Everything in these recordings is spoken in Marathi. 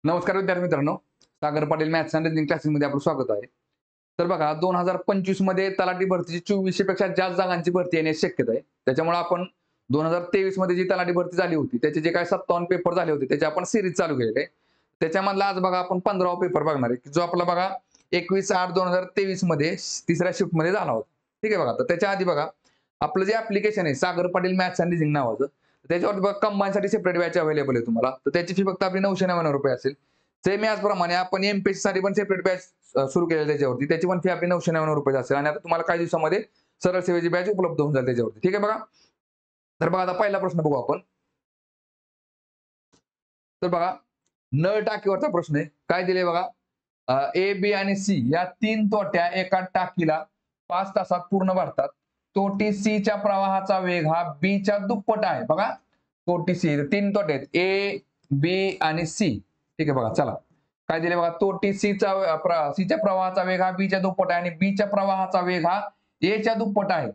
नमस्कार विद्यार्थी मित्रांनो, Sagar Patil maths and reasoning क्लासेसमध्ये आपलं स्वागत आहे. तर बघा 2025 मध्ये तलाठी भरतीची 2400 पेक्षा जास्त जागांची भरती येण्याची शक्यता आहे. त्याच्यामुळे आपण 2023 मध्ये जी तलाठी भरती झाली होती, त्याचे जे काही 57 पेपर झाले होते, त्याची आपण सिरीज चालू केलेली आहे. त्याच्यामधला आज बघा आपण 15वा पेपर बघणार आहे, जो आपला बघा 21/8/2023 मध्ये तिसऱ्या शिफ्टमध्ये झाला होता. ठीक आहे बघा. तर त्याच्या आधी बघा आपलं जे ॲप्लिकेशन आहे Sagar Patil maths and reasoning नावाचं, त्याच्यावरती बघा कंबाईनसाठी सेपरेट बॅच अवेलेबल आहे तुम्हाला. तर त्याची फी फक्त आपली ₹999 असेल. सेम याचप्रमाणे आपण एमपीएससी साठी पण सेपरेट बॅच सुरू केलेली त्याच्यावरती. त्याची पण फी आपली ₹999 असेल आणि आता तुम्हाला काही दिवसामध्ये सरळ सेवेची बॅच उपलब्ध होऊन जाईल त्याच्यावरती. ठीक आहे बघा. तर बघा आता पहिला प्रश्न बघू आपण. तर बघा नळ टाकीवरचा प्रश्न आहे. काय दिले बघा? ए, बी आणि सी या 3 तोट्या एका टाकीला 5 तासात पूर्ण भरतात. तोटी सीच्या प्रवाहाचा वेग हा बीच्या दुप्पट आहे. बघा तोटी सी 3 तोटे आहेत. ए, बी आणि सी. ठीक आहे बघा चला. काय दिले बघा तोटी सीच्या प्रवाहाचा वेग हा बीच्या दुप्पट आहे आणि बीच्या प्रवाहाचा वेग हा एच्या दुप्पट आहे.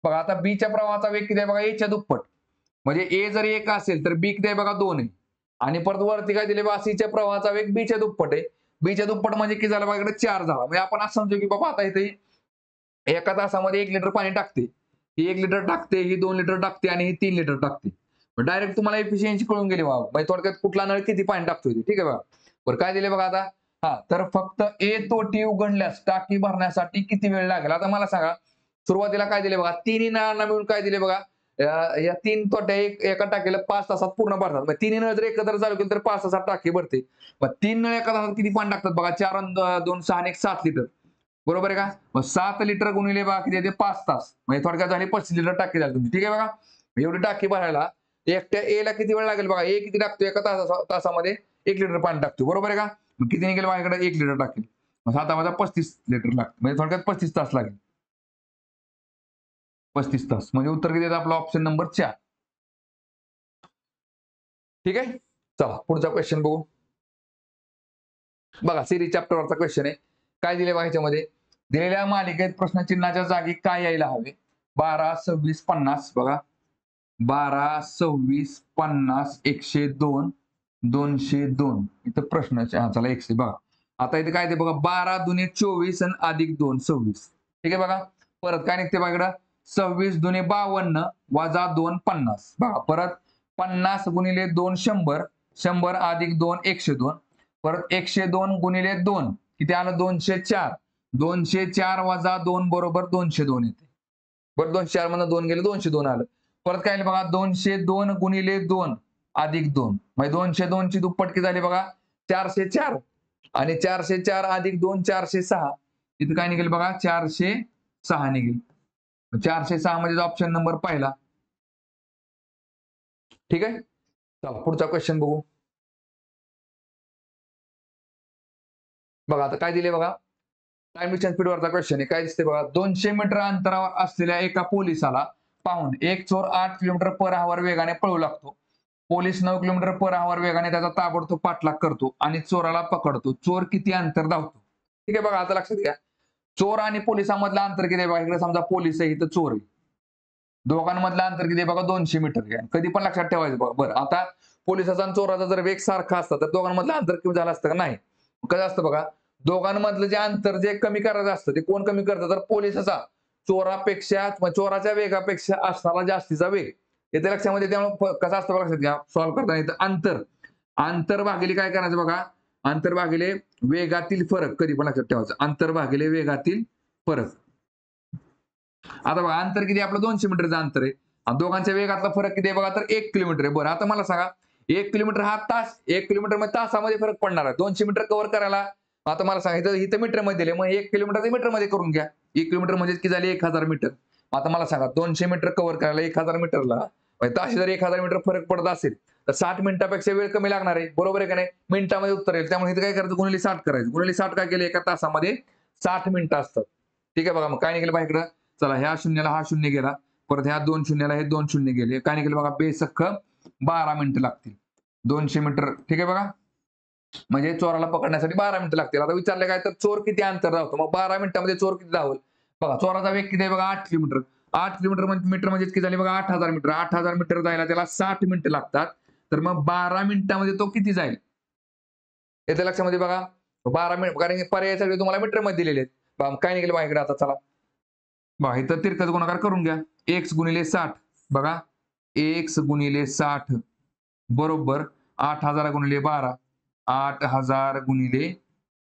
बघा आता बीच्या प्रवाहाचा वेग किती आहे बघा एच्या दुप्पट. म्हणजे ए जर 1 असेल तर बी किती आहे बघा 2 आहे. आणि परत वरती काय दिले बघा सीच्या प्रवाहाचा वेग बीच्या दुप्पट आहे. बीच्या दुप्पट म्हणजे किती झालं बघा इकडे 4 झाला. म्हणजे आपण असं समजू की बाबा आता इथे एका तासामध्ये 1 लिटर पाणी टाकते. ही 1 लिटर टाकते, ही 2 लिटर टाकते आणि ही 3 लिटर टाकते. डायरेक्ट तुम्हाला एफिशियन्सी कळून गेली बाबा. म्हणजे थोडक्यात कुठला नळ किती पाणी टाकतोय ते. ठीक आहे बघा. बरं काय दिले बघा आता? हां, तर फक्त ए तोटी उघडल्यास टाकी भरण्यासाठी किती वेळ लागेल? आता मला सांगा, सुरुवातीला काय दिले बघा? तिन्ही नळांना मिळून काय दिले बघा? या 3 तोट्या एका टाकीला 5 तासात पूर्ण भरतात. मग तिन्ही नळ जर एकत्र चालू केले तर 5 तासात टाकी भरते. मग 3 नळ एका तासात किती पाणी टाकतात बघा? 4 अन् 2 6 आणि 1 7 लिटर. बरोबर आहे का? मग 7 लिटर गुणिले बघा किती येते 5 तास. म्हणजे थोडक्यात झाली 35 लिटर टाकी झाली तुमची. ठीक आहे बघा. एवढी टाकी भरायला एकट्या एला किती वेळ लागेल बघा? ए किती टाकतो एका तासामध्ये 1 लिटर पाणी टाकतो. बरोबर आहे का? मग किती निघेल माझ्याकडे 1 लिटर टाकेल. मग 7 35 लिटर लागतं. म्हणजे थोडक्यात 35 तास लागेल. 35 तास. म्हणजे उत्तर किती येतं आपलं ऑप्शन नंबर 4. ठीक आहे? चला पुढचा क्वेश्चन बघू. बघा सीरीज चॅप्टरवरचा क्वेश्चन आहे. काय दिले बघा ह्याच्यामध्ये? दिलेल्या मालिकेत प्रश्नचिन्हाच्या जागी काय यायला हवे? 12, 26, 50 बघा. 12, 26, 50, 102, 202 इथं प्रश्न चला 100 बघा. आता इथे काय ते बघा 12 दुने 24 आणि अधिक 2 26. ठीक आहे बघा. परत काय निघते बघा इकडं 26 दुने 52 वजा 2 50. बघा परत 50 गुणिले 2 100, 100 अधिक 2 102. परत 102 गुणिले 2 किती आलं 204. 204 वजा 2 बरोबर 202 येते. बरं 204 मधनं 2 गेले 202 आलं. परत काय आलं बघा 202 गुणिले 2 अधिक 2 म्हणजे 202 ची दुप्पट किती झाली बघा 404 आणि 404 अधिक 2 406 इथं काय निघेल बघा 406 निघेल. 406 म्हणजे ऑप्शन नंबर पहिला. ठीक आहे. चला पुढचा क्वेश्चन बघू. बघा आता काय दिले बघा टाइम डिस्टन्स स्पीडवरचा क्वेश्चन आहे. काय दिसते बघा 200 मीटर अंतरावर असलेल्या एका पोलिसाला पाहून एक चोर 8 किलोमीटर पर आवर वेगाने पळू लागतो. पोलीस 9 किलोमीटर पर आवर वेगाने त्याचा ताबडतोब पाठलाग करतो आणि चोराला पकडतो. चोर किती अंतर धावतो? ठीक आहे बघा आता लक्षात घ्या. चोर आणि पोलिसांमधलं अंतर किती आहे बघा. इकडे समजा पोलीस आहे इथं चोर आहे. दोघांमधलं अंतर किती आहे बघा 200 मीटर आहे. कधी पण लक्षात ठेवायचं बघा. बरं आता पोलिसाचा आणि चोराचा जर वेग सारखा असता तर दोघांमधलं अंतर कमी झालं असतं का? नाही. कसं असतं बघा दोघांमधलं जे अंतर जे कमी करायचं असतं ते कोण कमी करतं तर पोलिसाचा चोरापेक्षा चोराच्या वेगापेक्षा असणारा जास्तीचा वेग. येते लक्षामध्ये त्यामुळे कसं असतं बघा लक्षात घ्या सॉल्व्ह करताना इथं अंतर अंतर भागिले काय करायचं बघा अंतर भागिले वेगातील फरक कधी पण लक्षात ठेवायचं अंतर भागिले वेगातील फरक. आता बघा अंतर किती आपलं 200 मीटरचं अंतर आहे आणि दोघांच्या वेगातला फरक किती आहे बघा तर 1 किलोमीटर आहे. बरं आता मला सांगा 1 किलोमीटर हा तास 1 किलोमीटर मध्ये तासामध्ये फरक पडणार आहे. 200 मीटर कव्हर करायला आता मला सांगितलं इथं मीटरमध्ये दिले मग 1 किलोमीटर मीटरमध्ये करून घ्या. 1 किलोमीटर म्हणजे किती झाली 1000 मीटर. आता मला सांगा 200 मीटर कव्हर करायला 1000 मीटरला म्हणजे ताशी जर 1000 मीटर फरक पडत असेल तर 60 मिनिटापेक्षा वेळ कमी लागणार आहे. बरोबर आहे का नाही? मिनिटामध्ये उत्तर येईल. त्यामुळे इथं काय करायचं गुणिले 60 करायचं. गुणिले 60 काय केलं एका तासामध्ये 60 मिनिटं असतात. ठीक आहे बघा मग काय निघेल बघा इकडं चला ह्या शून्याला हा शून्य गेला. परत ह्या 2 शून्याला हे 2 शून्य गेले. काय निघेल बघा बेसख्ख 12 मिनिटं लागतील. 200 मीटर ठीक आहे बघा. म्हणजे चोराला पकडण्यासाठी 12 मिनिटं लागतील. आता विचारले काय तर चोर किती अंतर धावतो? मग 12 मिनिटांमध्ये चोर किती धावेल? बघा चोराचा वेग किती आहे बघा 8 किलोमीटर. 8 किलोमीटर मीटर म्हणजे किती झाले बघा 8000 मीटर. 8000 मीटर जायला त्याला 60 मिनिटं लागतात. तर मग 12 मिनिटांमध्ये तो किती जाईल? येत्या लक्षामध्ये बघा 12 मीटर, कारण की पर्याय सगळे तुम्हाला मीटर मध्ये दिलेले आहेत. बघा काय निघेल बघा इकडे आता चला. बघा इथं तिरकस गुणाकार करून घ्या. x गुणिले 60 बघा x गुणिले 60 बरोबर 8000 गुणिले 12 8000 गुणिले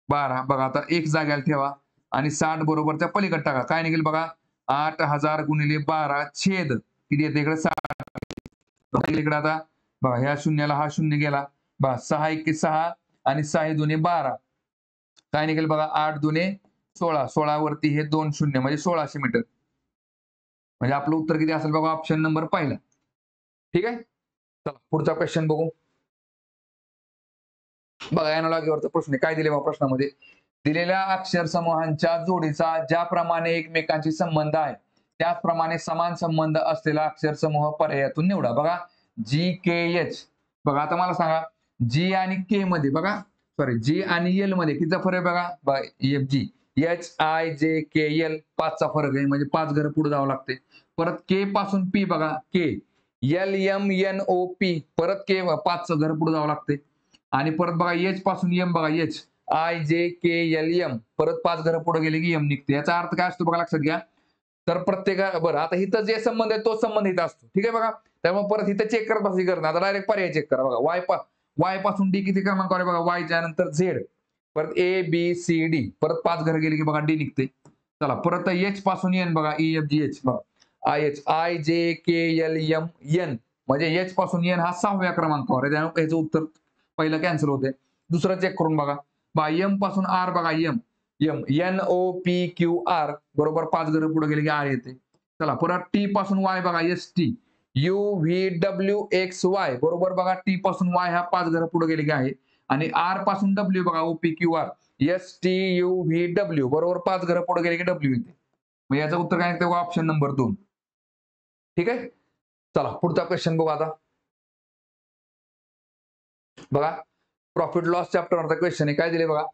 12 बघा आता एक जाग्याला ठेवा आणि 60 बरोबर त्या पलीकडे टाका. काय निघेल बघा 8000 गुणिले 12 छेद किती येते इकडे 60 इकडे आता बघा ह्या शून्याला हा शून्य गेला बघा 6 1 6 आणि 6 2 12 काय निघेल बघा 8 2 16 16 वरती हे 2 शून्य म्हणजे 1600 मीटर. म्हणजे आपलं उत्तर किती असेल बघा ऑप्शन नंबर पहिला. ठीक आहे. चला पुढचा क्वेश्चन बघू. बघा एनालॉगीवरचा प्रश्न काय दिले बघा प्रश्नामध्ये. दिलेल्या अक्षर समूहांच्या जोडीचा ज्याप्रमाणे एकमेकांशी संबंध आहे त्याचप्रमाणे समान संबंध असलेला अक्षर समूह पर्यायातून निवडा. बघा जी के एच बघा आता मला सांगा जी आणि के मध्ये बघा सॉरी जी आणि एल मध्ये कितीचा फरक आहे बघा F G H I J K L 5चा फरक आहे म्हणजे 5 घर पुढे जावं लागते. परत के पासून पी बघा K L M N O P परत के 5चं घर पुढे जावं लागते. आणि परत बघा एच पासून एम बघा H I J K L M परत 5 घर पुढे गेले की एम निघते. याचा अर्थ काय असतो बघा लक्षात घ्या. तर प्रत्येका बरं आता इथं जे संबंध आहे तो संबंध इथं असतो. ठीक आहे बघा. त्यामुळे परत इथं चेक करत बसायची गरज नाही. आता डायरेक्ट पर्याय चेक करा बघा वाय पासून डी किती क्रमांकावर आहे बघा वायच्या नंतर झेड परत ए बी सी डी परत 5 घर गेले की बघा डी निघते. चला परत एच पासून एन बघा ई एफ जी एच बघा I H I J K L M N म्हणजे एच पासून एन हा 6व्या क्रमांकावर आहे. त्यामुळे याचं उत्तर पहिलं कॅन्सल होते. दुसरं चेक करून बघा एम पासून आर बघा M M N O P Q R बरोबर 5 घर पुढे गेले की आर येते. चला परत टी पासून वाय बघा S T U V W x Y बरोबर बघा टी पासून वाय हा 5 घर पुढे गेले की आहे. आणि आर पासून डब्ल्यू बघा O P Q R S T U V W बरोबर 5 घर पुढे गेले की डब्ल्यू येते. मग याचं उत्तर काय निघतं ऑप्शन नंबर 2. ठीक आहे. चला पुढचा क्वेश्चन बघू आता. बघा प्रॉफिट लॉस चॅप्टरवरचा क्वेश्चन आहे काय दिले बघा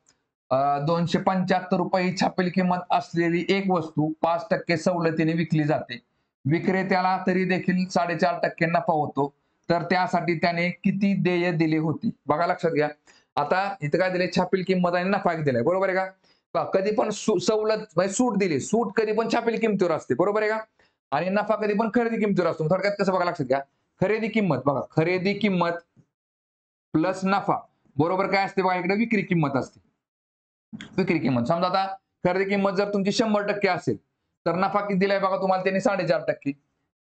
275 रुपये ही छापील किंमत असलेली एक वस्तू 5% सवलतीने विकली जाते. विक्रेत्याला तरी देखील 4.5% नफा होतो. तर त्यासाठी त्याने किती देय दिली होती बघा लक्षात घ्या. आता इथं काय दिले छापील किंमत आणि नफा दिलाय बरोबर आहे का. कधी पण सवलत म्हणजे सूट दिली सूट कधी पण छापील किमतीवर असते बरोबर आहे का. आणि नफा कधी पण खरेदी किमतीवर असतो. थोडक्यात कसं बघा लक्षात घ्या. खरेदी किंमत बघा खरेदी किंमत प्लस नफा बरोबर काय असते बघा इकडे विक्री किंमत असते. विक्री किंमत समजा आता खरेदी किंमत जर तुमची 100% असेल तर नफा किती दिलाय बघा तुम्हाला त्यांनी 4.5%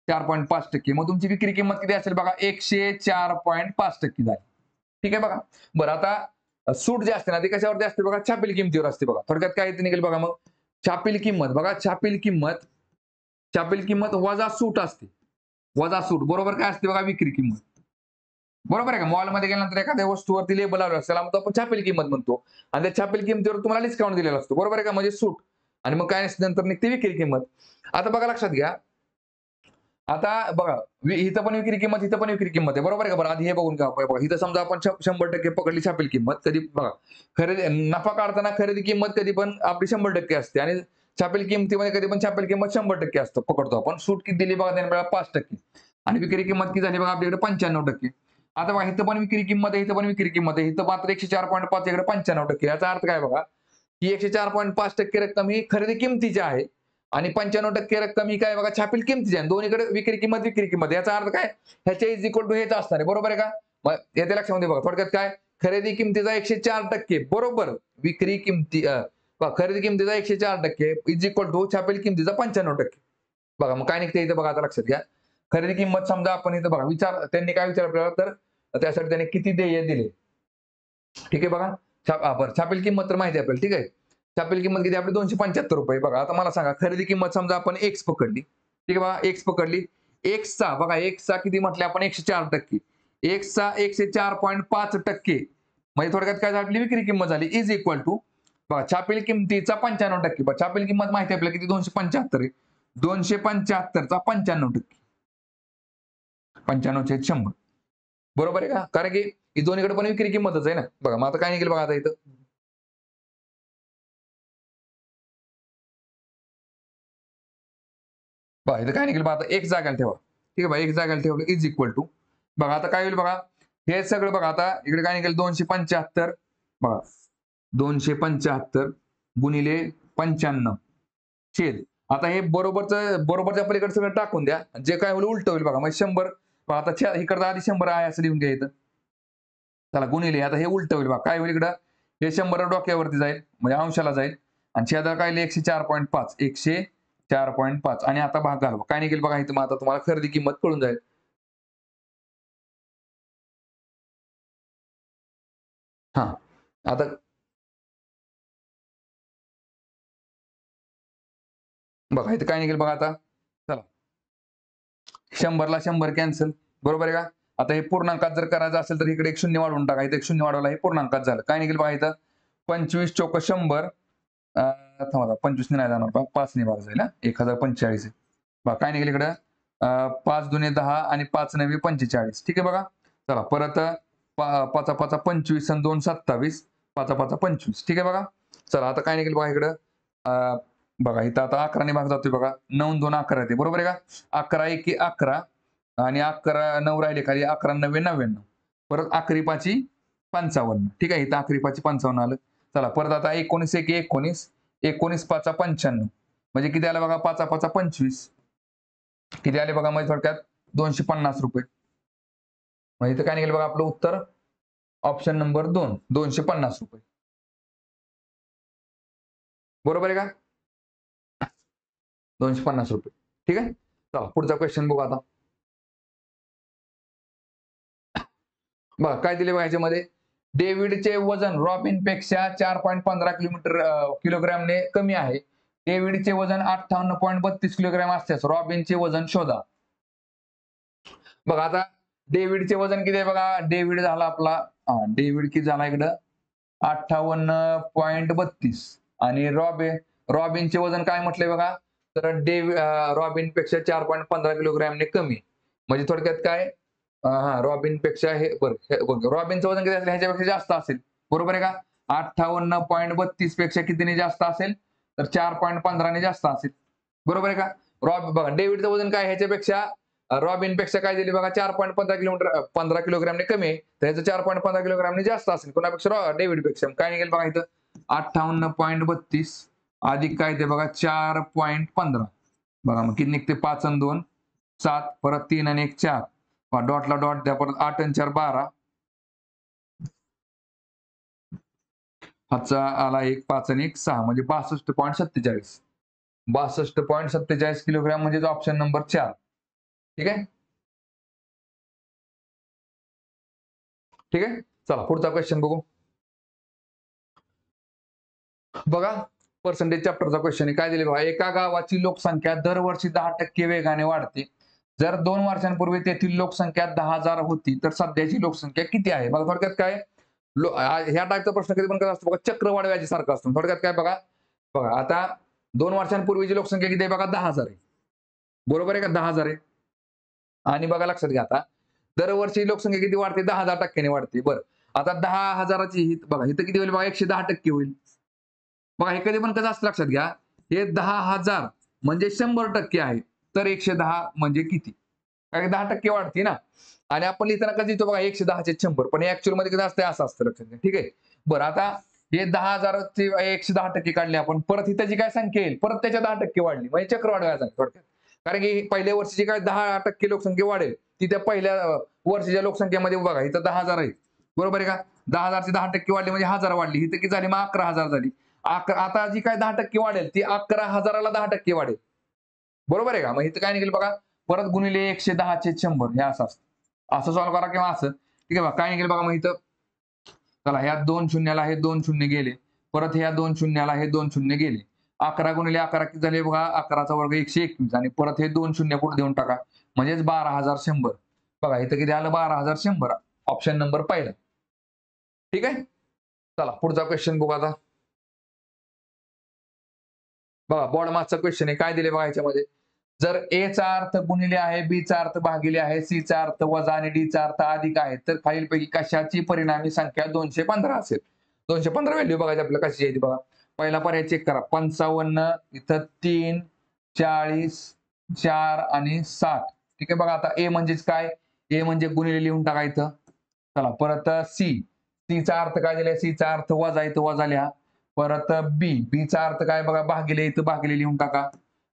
4.5% मग तुमची विक्री किंमत किती असेल बघा 104.5% झाली. ठीक आहे बघा. बरं आता सूट जे असते ना ती कशावरती असते बघा छापील किमतीवर असते बघा. थोडक्यात काय निघेल बघा मग छापील किंमत बघा छापील किंमत वजा सूट असते. वजा सूट बरोबर काय असते बघा विक्री किंमत. बरोबर आहे का. मॉलमध्ये गेल्यानंतर एखाद्या वस्तूवरती लेबल लावलं असेल मग आपण छापील किंमत म्हणतो. आणि त्या छापील किमतीवर तुम्हाला डिस्काउंट दिलेला असतो बरोबर आहे का म्हणजे सूट. आणि मग काय नंतर निघते विक्री किंमत. आता बघा लक्षात घ्या. आता बघा इथं पण विक्री किंमत इथं पण विक्री किंमत आहे बरोबर आहे का. बरं आधी हे बघून घ्या बघा इथं समजा आपण 100% पकडली छापील किंमत कधी बघा खरेदी नफा काढताना खरेदी किंमत कधी पण आपली 100% असते आणि छापील किमतीमध्ये कधी पण छापील किंमत 100% असतो पकडतो आपण. सूट किती दिली बघा त्याने 5% आणि विक्री किंमत किती झाली बघा आपल्याकडे 95%. आता बघा इथं पण विक्री किंमत आहे इथं पण विक्री किंमत आहे इथं मात्र 104.5 इकडे 95%. याचा अर्थ काय बघा की 104.5% रक्कम ही खरेदी किमतीची आहे आणि 95% रक्कम ही काय बघा छापील किमतीची आहे. दोन्हीकडे विक्री किंमत याचा अर्थ काय ह्याच्या इज इक्वल टू हेच असणार आहे बरोबर आहे का. मग येत्या लक्षामध्ये बघा थोडक्यात काय खरेदी किमतीचा 104% बरोबर विक्री किमती खरेदी किमतीचा 104% इज इक्वल टू छापील किमतीचा 95%. बघा मग काय निघते इथं बघा आता लक्षात घ्या. खरेदी किंमत समजा आपण इथं बघा त्यांनी काय विचार आपल्याला तर त्यासाठी त्यांनी किती देय दिले. ठीक आहे बघा बरं छापील किंमत तर माहिती आहे आपल्याला. ठीक आहे. छापील किंमत किती आपली 275 रुपये. बघा आता मला सांगा खरेदी किंमत समजा आपण एक्स पकडली. ठीक आहे बघा एक्स पकडली. एक्सचा बघा एक्सचा किती म्हटले आपण 104%. एक्सचा 104.5% म्हणजे थोडक्यात काय झाली विक्री किंमत झाली इज इक्वल टू बघा छापील किमतीचा 95%. छापील किंमत माहिती आहे आपल्याला किती 275 आहे. 275चा 95%. 95/100 बरोबर आहे का. कारण की ही दोन्हीकडे पण विक्री किंमतच आहे ना. बघा मग आता काय निघेल बघा आता इथं बघा इथं काय निघेल बघा आता एक जागाला ठेवा. ठीक आहे बघा एक जागाला ठेवलं इज इक्वल टू बघा आता काय होईल बघा हे सगळं बघा आता इकडे काय निघेल 275 बघा 275 गुणिले 95 छेद. आता हे बरोबरच्या पलीकडे सगळं टाकून द्या, जे काय होईल उलट होईल बघा. म्हणजे 100 आता इकडं आधी 100 आहे असं लिहून घ्या इथं. चला गुणिले आता हे उलट होईल बघा. काय होईल इकडं, हे 100 डोक्यावरती जाईल म्हणजे अंशाला जाईल आणि छेदाला काय 104.5 104.5 आणि आता भाग घालवा. काय निघेल बघा इथं. मग आता तुम्हाला खरेदी किंमत कळून जाईल. हा आता बघा इथं काय निघेल बघा आता. चला 100ला 100 कॅन्सल, बरोबर आहे का. आता हे पूर्णांकात जर करायचं असेल तर इकडे एक शून्य वाढवून टाका. इथे एक शून्य वाढवला, हे पूर्णांकात झालं. काय निघेल बघा इथं 25 चोक 100. थांबा 25 नाही जाणार बघा, 5 ने भाग जाईल. 1045 आहे बघा. काय निघेल इकडं 5 दुने 10 आणि 5 नवे 45. ठीक आहे बघा. चला परत 5 5 25 आणि 2 27 5 5 25. ठीक आहे बघा. चला आता काय निघेल बघा इकडं बघा इथं आता 11 ने भाग जातोय बघा. 9 2 11 येते, बरोबर आहे का. 11 1 11 आणि 11 9 राहिले खाली, 11 9 99. परत 11 5 55. ठीक आहे, इथं 11 5 55 आलं. चला परत आता 19 1 19 19 5 95 म्हणजे किती आलं बघा 5 5 25. किती आले बघा म्हणजे थोडक्यात 250 रुपये. म्हणजे इथं काय निघेल बघा आपलं उत्तर ऑप्शन नंबर 2 250 रुपये. बरोबर आहे का. 250 रुपये. ठीक आहे. चला पुढचा क्वेश्चन बघू आता. बघा काय दिले बघा याच्यामध्ये. डेव्हिडचे वजन रॉबिनपेक्षा 4.15 किलोग्रॅमने कमी आहे. डेव्हिडचे वजन 58.32 किलोग्रॅम असल्यास रॉबिनचे वजन शोधा. बघा आता डेव्हिडचे वजन किती आहे बघा. डेव्हिड झाला आपला डेव्हिड किती झाला इकडं 58.32 आणि रॉबिनचे वजन काय म्हटलंय बघा. तर रॉबिनपेक्षा 4.15 किलोग्रॅमने कमी. म्हणजे थोडक्यात काय रॉबिनपेक्षा हे बरं रॉबिनचं वजन किती असेल ह्याच्यापेक्षा जास्त असेल, बरोबर आहे का. 58.32 पेक्षा कितीने जास्त असेल तर 4.15 ने जास्त असेल, बरोबर आहे का. बघा डेव्हिडचं वजन काय ह्याच्यापेक्षा रॉबिनपेक्षा काय दिले बघा 4.15 किलोग्रामने कमी आहे. तर ह्याचं 4.15 किलोग्रामने जास्त असेल कोणापेक्षा डेव्हिडपेक्षा. काय निघेल बघा इथं 58.32 अधिक काय ते बघा 4.15. बघा मग किती निघते 5 आणि 2 7 परत 3 आणि 1 4 डॉटला डॉट द्या परत 8 आणि 4 12. हाचा आला 1 5 आणि 1 6 म्हणजे 62.47 62.47 किलोग्राम म्हणजे ऑप्शन नंबर 4. ठीक आहे. ठीक आहे. चला पुढचा क्वेश्चन बघू. बघा पर्सेंटेज चॅप्टरचा क्वेश्चन आहे. काय दिले बघा. एका गावाची लोकसंख्या दरवर्षी 10% वेगाने वाढते. जर 2 वर्षांपूर्वी तेथील लोकसंख्या 10,000 होती तर सध्याची लोकसंख्या किती आहे. बघा थोडक्यात काय ह्या टाईपचा प्रश्न कधी पण कसा असतो बघा चक्रवाढ व्याजी सारखा असतो. थोडक्यात काय बघा बघा आता 2 वर्षांपूर्वीची लोकसंख्या किती आहे बघा 10,000 आहे, बरोबर आहे का 10,000 आहे. आणि बघा लक्षात घ्या आता दरवर्षी लोकसंख्या किती वाढते 10,000% वाढते. बरं आता 10,000ची बघा इथं किती होईल बघा 110% होईल. बघा हे कधी पण कसं असतं लक्षात घ्या. हे 10,000 म्हणजे 100% आहे. तर 110 म्हणजे किती. कारण 10% वाढते ना. आणि आपण लिहिताना कसं लिहितो बघा 110 चे 100 पण ऍक्च्युअल मध्ये कसं असतं असं असतं लक्षात घ्या. ठीक आहे. बरं आता हे 10,000 चे 110% काढले आपण परत इथं जी काय संख्या येईल परत त्याच्या 10% वाढली म्हणजे चक्रवाढ व्याज थोडक्यात. कारण की पहिल्या वर्षीची काय 10% लोकसंख्या वाढेल ती त्या पहिल्या वर्षीच्या लोकसंख्येमध्ये बघा इथं 10,000 आहे, बरोबर आहे का. 10,000 ची 10% वाढली म्हणजे 1000 वाढली. इथं किती झाली मग 11,000 झाली. आता जी काय 10% वाढेल ती 11,000ला 10% वाढेल, बरोबर आहे का. मग इथं काय निघेल बघा परत गुणिले 110 चे 100 हे असं असतं. असं सॉल्व्ह करा किंवा असं. ठीक आहे बघा काय निघेल बघा मग इथं. चला ह्या 2 शून्याला हे 2 शून्य गेले. परत ह्या 2 शून्याला हे 2 शून्य गेले. 11 गुणिले 11 किती झाले बघा 11चा वर्ग 121 आणि परत हे 2 शून्य पुढे देऊन टाका म्हणजेच 12,100. बघा इथं किती आलं 12,100 ऑप्शन नंबर पहिला. ठीक आहे. चला पुढचा क्वेश्चन बघू आता. बघा बॉड मार्क्सचा क्वेश्चन आहे. काय दिले बघा याच्यामध्ये. जर ए चा अर्थ गुणिले आहे, बी चा अर्थ भागिले आहे, सी चा अर्थ वजा आणि डी चा अर्थ अधिक आहे तर खालीलपैकी कशाची परिणामी संख्या 215 असेल. 215 व्हॅल्यू बघायची आपल्याला कशी आहे बघा. पहिला पर्याय चेक करा 55 इथं 3 40 4 आणि 60. ठीक आहे बघा आता ए म्हणजेच काय ए म्हणजे गुणिले लिहून टाका इथं. चला परत सी चा अर्थ काय दिलाय? चा अर्थ वजा, इथं वजा लिहा. परत चा अर्थ काय बघा? भागिले, इथं भागिले लिहून टाका.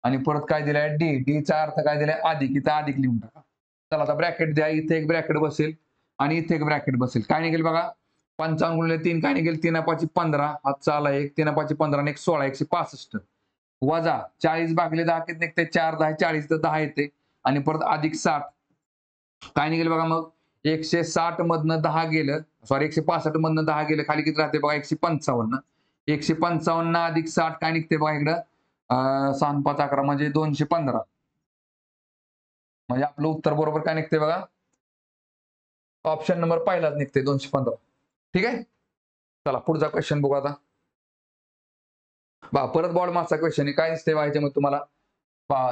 आणि परत काय दिलाय? डी चा अर्थ काय दिलाय? अधिक, इथं अधिक लिहून टाका. चला आता ब्रॅकेट द्या. इथे एक ब्रॅकेट बसेल आणि इथे एक ब्रॅकेट बसेल. काय निघेल बघा? 55 गुणिले 3 काय निघेल? 3 पाची 15, हातचा आला 1, 3 पाची 15 आणि 1 16, 165. वजा 40 भागिले 10 किती निघते? 4 10 40, तर 10 येते. आणि परत अधिक 60 काय निघेल बघा मग? 160 मधनं 10 गेलं, सॉरी 165 मधनं 10 गेलं, खाली किती राहते बघा? 155. 155 अधिक 60 काय निघते बघा इकडं? 6 5 11 म्हणजे 215. म्हणजे आपलं उत्तर बरोबर काय निघते बघा? ऑप्शन नंबर पहिलाच निघते 215. ठीक आहे. चला पुढचा क्वेश्चन बघू आता. परत बॉड मासचा क्वेश्चन आहे. काय दिसतंय बघा याच्यामध्ये तुम्हाला?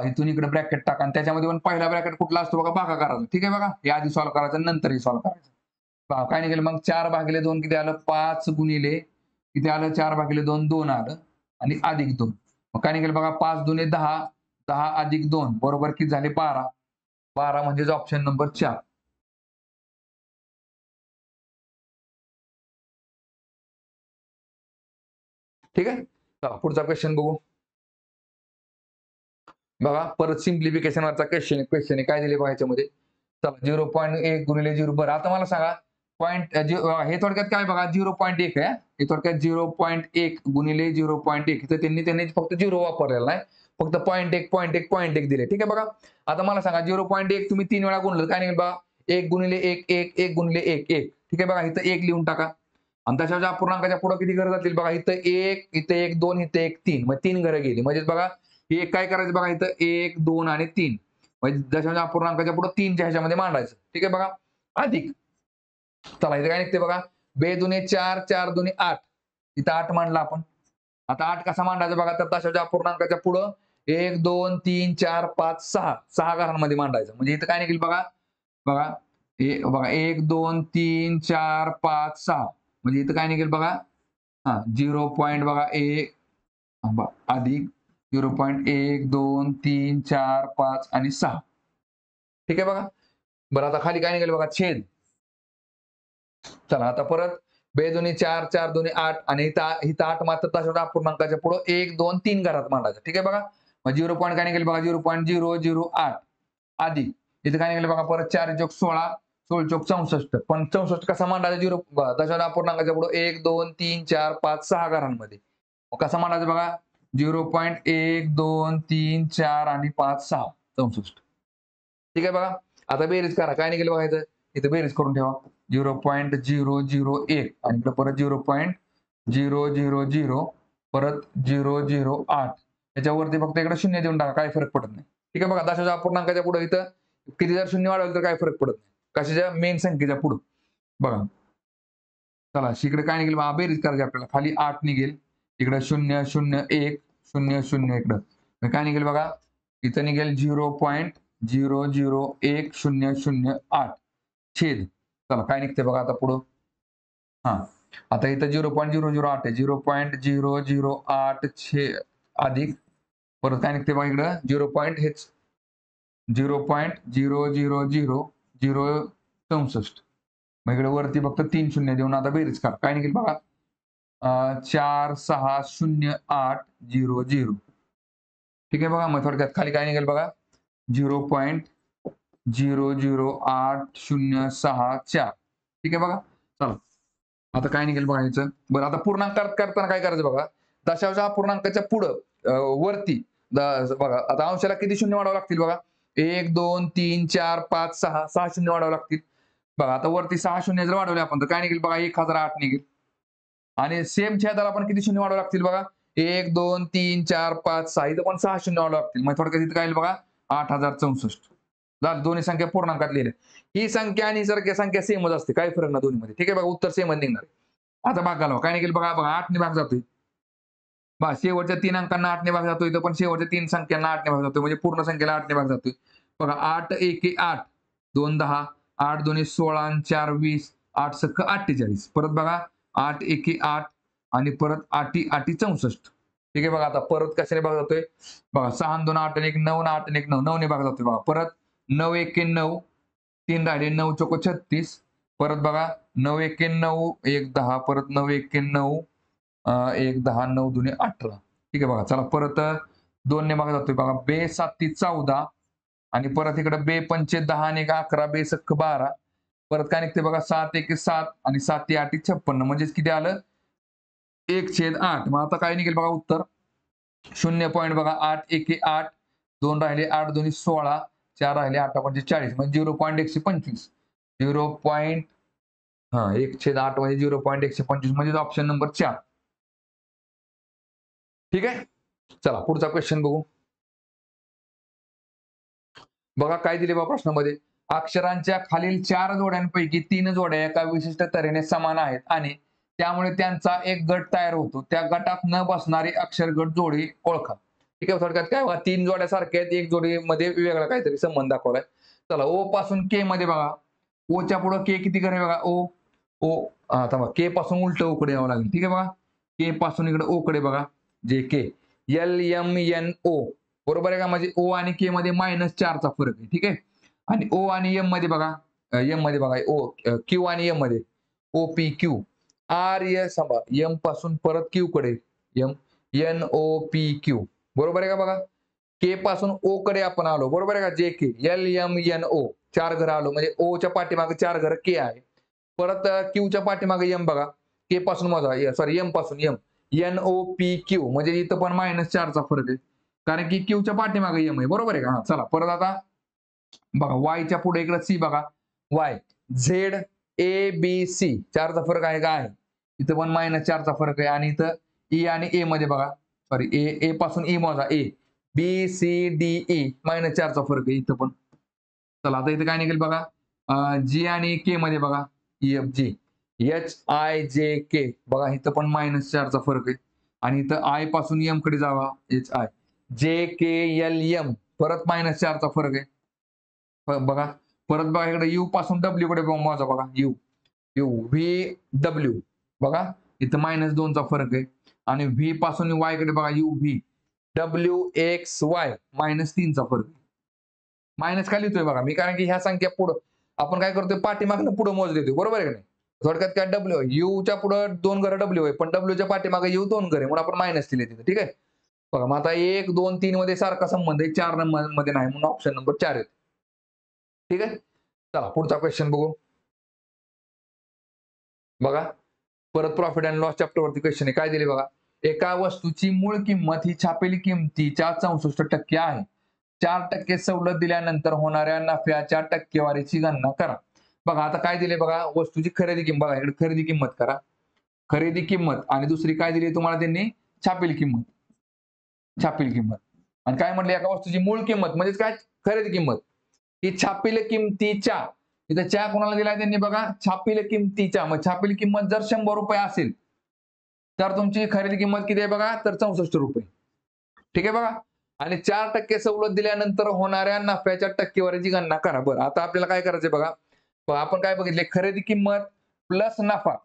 इथून इकडे ब्रॅकेट टाका आणि त्याच्यामध्ये पण पहिला ब्रॅकेट कुठला असतो बघा? भागाकाराचा. ठीक आहे बघा. हे आधी सॉल्व्ह करायचं, नंतर हे सॉल्व्ह करायचं. काय निघेल मग? 4 भागिले 2 किती आलं? 5 गुणिले किती आलं? 4 भागिले 2 2 आलं आणि अधिक 2. मग काय निघेल बघा? 5 दुने 10, 10 अधिक 2 बरोबर किती झाले? 12. 12 म्हणजेच ऑप्शन नंबर 4. ठीक आहे. चला पुढचा क्वेश्चन बघू. बघा परत सिम्प्लिफिकेशन वरचा क्वेश्चन आहे. काय दिले बघा याच्यामध्ये? चला 0.1 गुणिले 0. बरं आता मला सांगा पॉईंट हे थोडक्यात काय बघा? 0.1 आहे. हे थोडक्यात 0.1 गुणिले 0.1. तर त्यांनी फक्त 0 वापरलेला नाही, फक्त 0.1 दिले. ठीक आहे बघा. आता मला सांगा 0.1 तुम्ही 3 वेळा गुणलं काय निघेल बघा? 1 गुणिले 1 1 1 गुणिले 1 1. ठीक आहे बघा. इथं 1 लिहून टाका. आणि तशाच्या अपूर्णांकाच्या पुढे किती घरं जातील बघा? इथं 1, इथं 1 2, इथं 1 3. मग 3 घरं गेली. म्हणजेच बघा हे काय करायचं बघा? इथं 1 2 आणि 3. म्हणजे दशांश अपूर्णांकाच्या पुढे 3च्या ह्याच्यामध्ये मांडायचं. ठीक आहे बघा. अधिक चला इथे काय निघते बघा? 2 दुने 4 4 दुने 8. इथं 8 मांडला आपण. आता 8 कसा मांडायचा बघा? तर दशांश अपूर्णांकाच्या पुढं 1 2 3 4 5 6 6 घरांमध्ये मांडायचं. म्हणजे इथं काय निघेल बघा? बघा बघा 1 2 3 4 5 6. म्हणजे इथं काय निघेल बघा? 0 पॉईंट बघा 1 अधिक 0.1 2 3 4 5 आणि 6. ठीक आहे बघा. बरं आता खाली काय निघेल बघा? छेद. चला आता परत 2 दुनी 4 4 दुनी 8 आणि इथं 8 मात्र तशाच अपूर्णांकाच्या पुढे 1 2 3 घरात मांडायचं. ठीक आहे बघा. मग 0 पॉईंट काय निघेल बघा? 0.008 अधिक इथं काय निघेल बघा? परत 4 चोक 16 16 चोक 64. पण 64 कसा मांडायचा? 0 दशांश अपूर्णांकाच्या पुढे 1 2 3 4 5 6 घरांमध्ये. मग कसा मांडायचा बघा? 0.1 2 3 4 आणि 5 6 64. ठीक आहे बघा. आता बेरीज करा. काय निघेल बघा इथं? इथं बेरीज करून ठेवा. 0.001 आणि इकडे परत 0.000 परत 008. याच्यावरती फक्त इकडे शून्य देऊन टाका. काही फरक पडत नाही. ठीक आहे बघा. दशांश अपूर्णांकाच्या पुढे इथं किती जर शून्य वाढवलं तर काही फरक पडत नाही. कशाच्या? मेन संख्येच्या पुढे. बघा. चला इकडे काय निघेल बघा? बेरीज करायची आपल्याला. खाली 8 निघेल. इकडे 0 0 1 0 0 इकडं काय निघेल बघा? इथं निघेल 0.001 छेद. चला काय निघते बघा आता पुढं? आता इथं 0.008 आहे. 0.008 अधिक परत काय निघते बघा इकडं? 0.00064. मग इकडे वरती फक्त 3 शून्य देऊन आता बेरीज करा. काय निघेल बघा? 460800. ठीक आहे बघा. मग थोडक्यात खाली काय निघेल बघा? 0.00806. ठीक आहे बघा. चला आता काय निघेल बघा याचं? बरं आता पूर्णांक करताना काय करायचं बघा? दशांश अपूर्णांकाच्या पुढं वरती बघा आता अंशाला किती शून्य वाढावं लागतील बघा? 1 2 3 4 5 6 6 शून्य वाढावं लागतील. बघा आता वरती 6 शून्य जर वाढवले आपण तर काय निघेल बघा? 1008 निघेल. आणि सेम छेदाला आपण किती शून्य वाढवावं लागतील बघा? 1 2 3 4 5 6. इथं पण 6 शून्य वाढवावं लागतील. मग थोडक्यात इथं काय येईल बघा? 8064. झालं. दोन्ही संख्या पूर्णांकात लिहिल्या. ही संख्या आणि ही संख्या सेमच असते. काही फरक नाही दोन्हीमध्ये. ठीक आहे बघा. उत्तर सेमच निघणार. आता भाग घालवा. काय निघेल बघा? 8 ने भाग जातोय. शेवटच्या 3 अंकांना 8 ने भाग जातोय. इथं पण शेवटच्या 3 संख्यांना 8 ने भाग जातोय. म्हणजे पूर्ण संख्येला 8 ने भाग जातोय. बघा 8 1 8 2 10 8 2 16 आणि 4 20 8 सख्ख 48. परत बघा 8 1 8 आणि परत 8 8 64. ठीक आहे बघा. आता परत कशाने भाग जातोय? बघा 6 2 8 1 9 8 1 9 9 ने भाग जातोय बघा. परत 9 1 9 3 राहिले 9 चोक 36 परत बघा 9 × 1 = 10, परत 9 × 1 = 10, 9 × 2 = 18. ठीक आहे बघा. चला परत 2 ने मागे जातोय बघा. बे 7 × 14 आणि परत इकडे बे 5 × 10 आणि 1 = 11, बे 6 × 12. परत काय निघते बघा 7 × 1 = 7 आणि 7 × 8 = 56. म्हणजेच किती आलं 1/8. मग आता काय निघेल बघा उत्तर 0 पॉईंट बघा 8 × 1 = 8, 2 राहिले 8 × 2 = 16, 4 राहिले 8 × 5 = 40 म्हणजे 0.125. 0. हां 1/8 म्हणजे 0.125 म्हणजे ऑप्शन नंबर 4. ठीक आहे. चला पुढचा क्वेश्चन बघू. बघा काय दिले बा प्रश्नामध्ये. अक्षरांच्या खालील 4 जोड्यांपैकी 3 जोड्या एका विशिष्ट तऱ्हेने समान आहेत आणि त्यामुळे त्यांचा एक गट तयार होतो. त्या गटात न बसणारी अक्षर गट जोडी ओळखा. ठीक आहे. थोडक्यात काय बघा 3 जोड्या सारख्या आहेत, एक जोडीमध्ये वेगळा काहीतरी संबंध दाखवलाय. चला ओ पासून के मध्ये बघा. ओच्या पुढे के किती करे बघा. ओ ओ थांबा के पासून उलट ओ कडे यावं लागेल. ठीक आहे बघा. के पासून इकडे ओ कडे बघा. जे के LMNO बरोबर आहे का. म्हणजे ओ आणि के मध्ये -4 चा फरक आहे. ठीक आहे. आणि ओ आणि एम मध्ये बघा. एम मध्ये बघा ओ क्यू आणि एम मध्ये OPQ आर एस सांभा एम पासून परत क्यू कडे एम NOPQ बरोबर आहे का बघा. के पासून ओ कडे आपण आलो बरोबर आहे का. जे के LMNO 4 घर आलो म्हणजे ओ च्या पाठीमागे 4 घर के आहे. परत क्यू च्या पाठीमागे एम बघा. के पासून मोजा सॉरी एम पासून एम NOPQ म्हणजे इथं पण -4 चा फरक आहे. कारण की क्यूच्या पाठीमागे एम आहे बरोबर आहे का. चला परत आता बघा वायच्या पुढे इकडे सी बघा. वाय ZABC 4 चा फरक आहे का आहे. इथं पण -4 चा फरक आहे आणि इथं ई आणि ए मध्ये बघा. सॉरी ए पासून ई मोजा ए BCDE -4 चा फरक आहे इथं पण. चला आता इथं काय निघेल बघा. जी आणि के मध्ये बघा. EFG HIJK बघा इथं पण -4 चा फरक आहे आणि इथं आय पासून एम कडे जावा HI JKLM परत -4 चा फरक आहे. बघा परत बघा इकडे यू पासून डब्ल्यू कडे मोजा बघा. यू VW बघा इथं -2 चा फरक आहे आणि व्ही पासून वाय कडे बघा. UV WXY -3 चा फरक आहे. मायनस का लिहितोय बघा मी कारण की ह्या संख्या पुढं आपण काय करतोय पाठीमागनं पुढे मोज देतोय बरोबर आहे का नाही. थोडक्यात काय डब्ल्यू यूच्या पुढे 2 घरं डब्ल्यू आहे पण डब्ल्यूच्या पाठीमागे यू 2 घरे म्हणून आपण मायनस दिले तिथे. ठीक आहे. बघा मग आता 1 2 3 मध्ये सारखा संबंध आहे 4 मध्ये नाही म्हणून ऑप्शन नंबर 4 आहे. ठीक आहे. चला पुढचा क्वेश्चन बघू. बघा परत प्रॉफिट अँड लॉस चॅप्टर वरती क्वेश्चन आहे. काय दिले बघा. एका वस्तूची मूळ किंमत ही छापील किमतीच्या 64% आहे. 4% सवलत दिल्यानंतर होणाऱ्या नफ्याच्या टक्केवारीची गणना करा. बघा आता काय दिले बघा. वस्तूची खरेदी किंमत बघा इकडे खरेदी किंमत करा. खरेदी किंमत आणि दुसरी काय दिली तुम्हाला त्यांनी छापील किंमत. छापील किंमत आणि काय म्हटलं एका वस्तूची मूळ किंमत म्हणजेच काय खरेदी किंमत ही छापील किमतीच्या इथं च्या कोणाला दिलाय त्यांनी बघा छापील किमतीच्या. मग छापील किंमत जर 100 रुपये असेल तर तुमची खरेदी किंमत किती आहे बघा तर 64 रुपये. ठीक आहे बघा. आणि 4% सवलत दिल्यानंतर होणाऱ्या नफ्याच्या टक्केवारीची गणना करा. बरं आता आपल्याला काय करायचंय बघा. आपण काय बघितले खरेदी किंमत प्लस नफा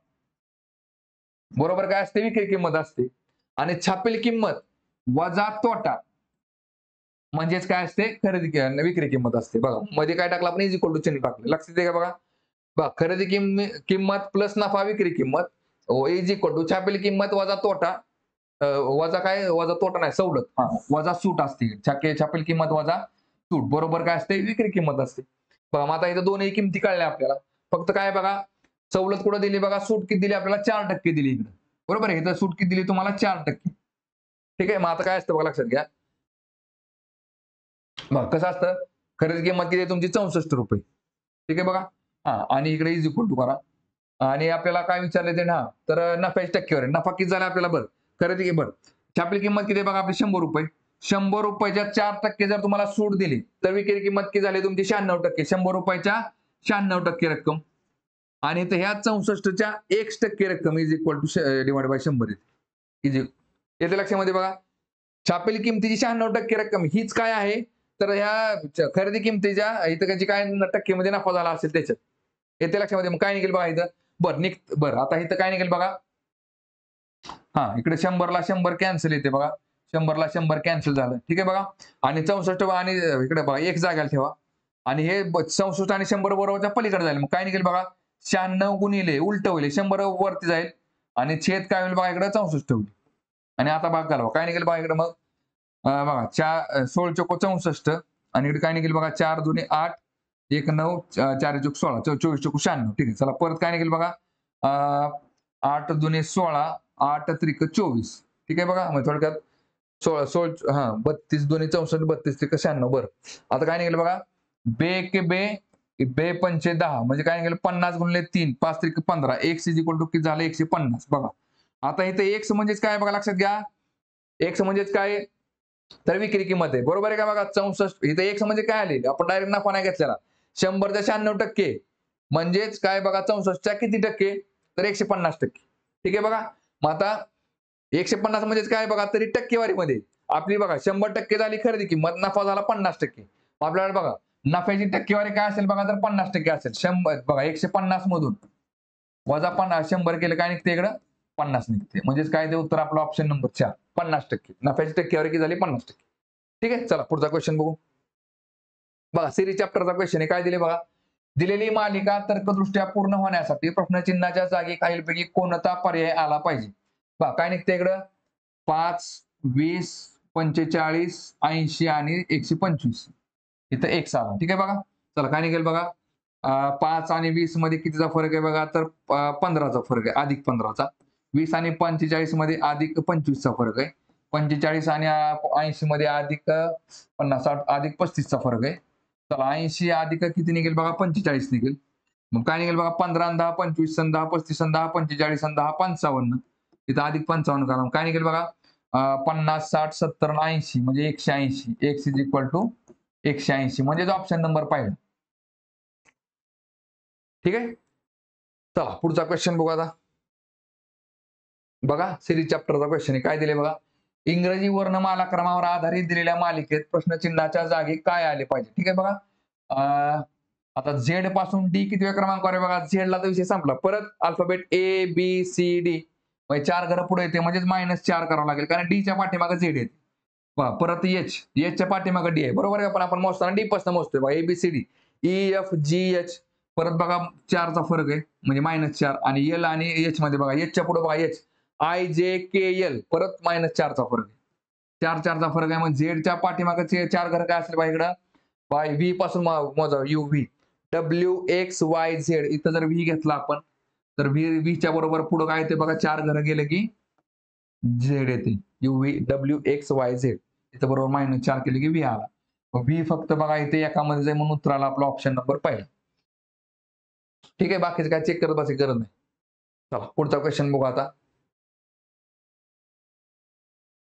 बरोबर काय असते विक्री किंमत असते आणि छापील किंमत वजा तोटा म्हणजेच काय असते खरेदी विक्री किंमत असते. बघा मध्ये काय टाकलं आपण इज इक्वल टू चिन्ह टाकलं लक्षात येते का बघा. बघा खरेदी किंमत प्लस नफा विक्री किंमत इज इक्वल टू छापील किंमत वजा तोटा वजा काय वजा तोटा नाही सवलत वजा सूट असते. छापील किंमत वजा सूट बरोबर काय असते विक्री किंमत असते. बघा मग आता इथं दोन्ही किमती कळल्या आपल्याला. फक्त काय बघा सवलत कुठं दिली बघा सूट किती दिली आपल्याला 4% दिली इकडे बरोबर आहे. इथं सूट किती दिली तुम्हाला 4%. ठीक आहे. मग आता काय असतं बघा लक्षात घ्या. बघा कसं असतं खरेदी किंमत किती आहे तुमची 64 रुपये. ठीक आहे बघा. आणि इकडे इज इक्वल टू करा आणि आपल्याला काय विचारले ते ना तर नफ्याची टक्केवारी नफा किती झाला आपल्याला बरं खरेदी किंमत छापील किंमत किती आहे बघा आपली 100 रुपये. 100 रुपयाच्या 4% जर तुम्हाला सूट दिली तर विक्री किंमत किती झाली तुमची 96%. 100 रुपयाच्या 96% रक्कम आणि ह्या 64च्या 1% रक्कम is equal to divide by 100 येते लक्षामध्ये बघा. छापील किमतीची 96% रक्कम हीच काय आहे तर ह्या खरेदी किमतीच्या इथं काय टक्केमध्ये नफा झाला असेल त्याच्यात येते लक्षामध्ये. मग काय निघेल बघा इथं बरं आता इथं काय निघेल बघा. इकडे 100 ला 100 कॅन्सल येते बघा. 100 ला 100 कॅन्सल झालं. ठीक आहे बघा. आणि 64 आणि इकडे बघा एक जागाला ठेवा आणि हे 64 आणि 100 बरोबरच्या पलीकडे झाले. मग काय निघेल बघा 96 गुणिले उलट होईल 100 वरती जाईल आणि छेद काय होईल बघा इकडे 64 होईल. आणि आता भाग घालवा काय निघेल बघा इकडे मग बघा 16 चोक 64 आणि इकडे काय निघेल बघा 4 दुने 8 1 9 4 चोक 16 24 चोक 96. ठीक आहे चला परत काय निघेल बघा 8 दुने 16 8 त्रिक 24. ठीक आहे बघा मग थोडक्यात 32 दुने 64 32 त्रिक 96. बरं आता काय निघेल बघा बे के बे बे पंचे 10 म्हणजे काय निघेल 50 गुणिले 3 5 त्रिक 15 x इज इक्वल टू किती झालं 150. बघा आता इथे x म्हणजेच काय बघा लक्षात घ्या x म्हणजेच काय तर विक्री किंमत आहे बरोबर आहे का बघा 64 इथे x म्हणजे काय आले आपण डायरेक्ट नफा नाही घेतलेला 100च्या 96% म्हणजेच काय बघा 64च्या किती टक्के तर 150%. ठीक आहे बघा मग आता 150 म्हणजेच काय बघा तरी टक्केवारीमध्ये आपली बघा 100% झाली खरेदी किंमत नफा झाला 50%. आपल्याला बघा नफ्याची टक्केवारी काय असेल बघा तर 50% असेल 100 बघा 150 मधून वजा 100 केलं काय निघते इकडं 50 निघते म्हणजेच काय ते उत्तर आपलं ऑप्शन नंबर 4 50%. नफ्याची टक्केवारी किती झाली 50%. ठीक आहे चला पुढचा क्वेश्चन बघू. बघा सिरीज चॅप्टरचा क्वेश्चन आहे काय दिले बघा दिलेली मालिका तर्कदृष्ट्या पूर्ण होण्यासाठी प्रश्नचिन्हाच्या जागी खालीलपैकी कोणता पर्याय आला पाहिजे. बघा काय निघते इकडं 5 20 45 80 आणि 125 इथं x आला. ठीक आहे बघा चला काय निघेल बघा 5 आणि 20 मध्ये कितीचा फरक आहे बघा तर 15चा फरक आहे अधिक 15चा 20 आणि 45 मध्ये अधिक 25चा फरक आहे 45 आणि 80 मध्ये अधिक 50 अधिक 35चा फरक आहे. चला 80 अधिक किती निघेल बघा 45 निघेल. मग काय निघेल बघा 15 10 25 10 35 10 45 10 55 इथं अधिक 55 करा काय निघेल बघा 50 60 70 80 म्हणजे 180 x इज इक्वल टू 180 म्हणजे ऑप्शन नंबर पाहिजे. ठीक आहे चला पुढचा क्वेश्चन बघू आता बघा सिरीज चॅप्टरचा क्वेश्चन आहे काय दिले बघा इंग्रजी वर्णमाला क्रमावर आधारित दिलेल्या मालिकेत प्रश्नचिन्हाच्या जागी काय आले पाहिजे. ठीक आहे बघा आता झेड पासून डी किती क्रमांकावर आहे बघा झेडला तर विषय संपला परत alphabet A B C D म्हणजे 4 घरं पुढे येते म्हणजेच -4 करावं लागेल कारण डीच्या पाठीमागे झेड येते. परत एचच्या पाठीमागे डी आहे बरोबर आहे पण आपण मोजताना डी पासून मोजतोय बघा A B C D E F G H परत बघा 4चा फरक आहे म्हणजे -4 आणि एल आणि एच मध्ये बघा एचच्या पुढे बघा H I J K L परत -4चा फरक आहे 4चा फरक आहे मग झेडच्या पाठीमागे 4 घर काय असेल बघा इकडं बाय व्ही पासून मोजा you V W x Y Z इथं जर व्ही घेतला आपण तर व्हीच्या बरोबर पुढे काय येते बघा 4 घर गेले की झेड येते you V W x Y Z इथं बरोबर -4 केले की व्ही आला. व्ही फक्त बघा इथे एकामध्ये जाईल म्हणून उत्तर आला आपला ऑप्शन नंबर पहिला. ठीक आहे बाकीचं काय चेक करत बसायची गरज नाही. चला पुढचा क्वेश्चन बघू आता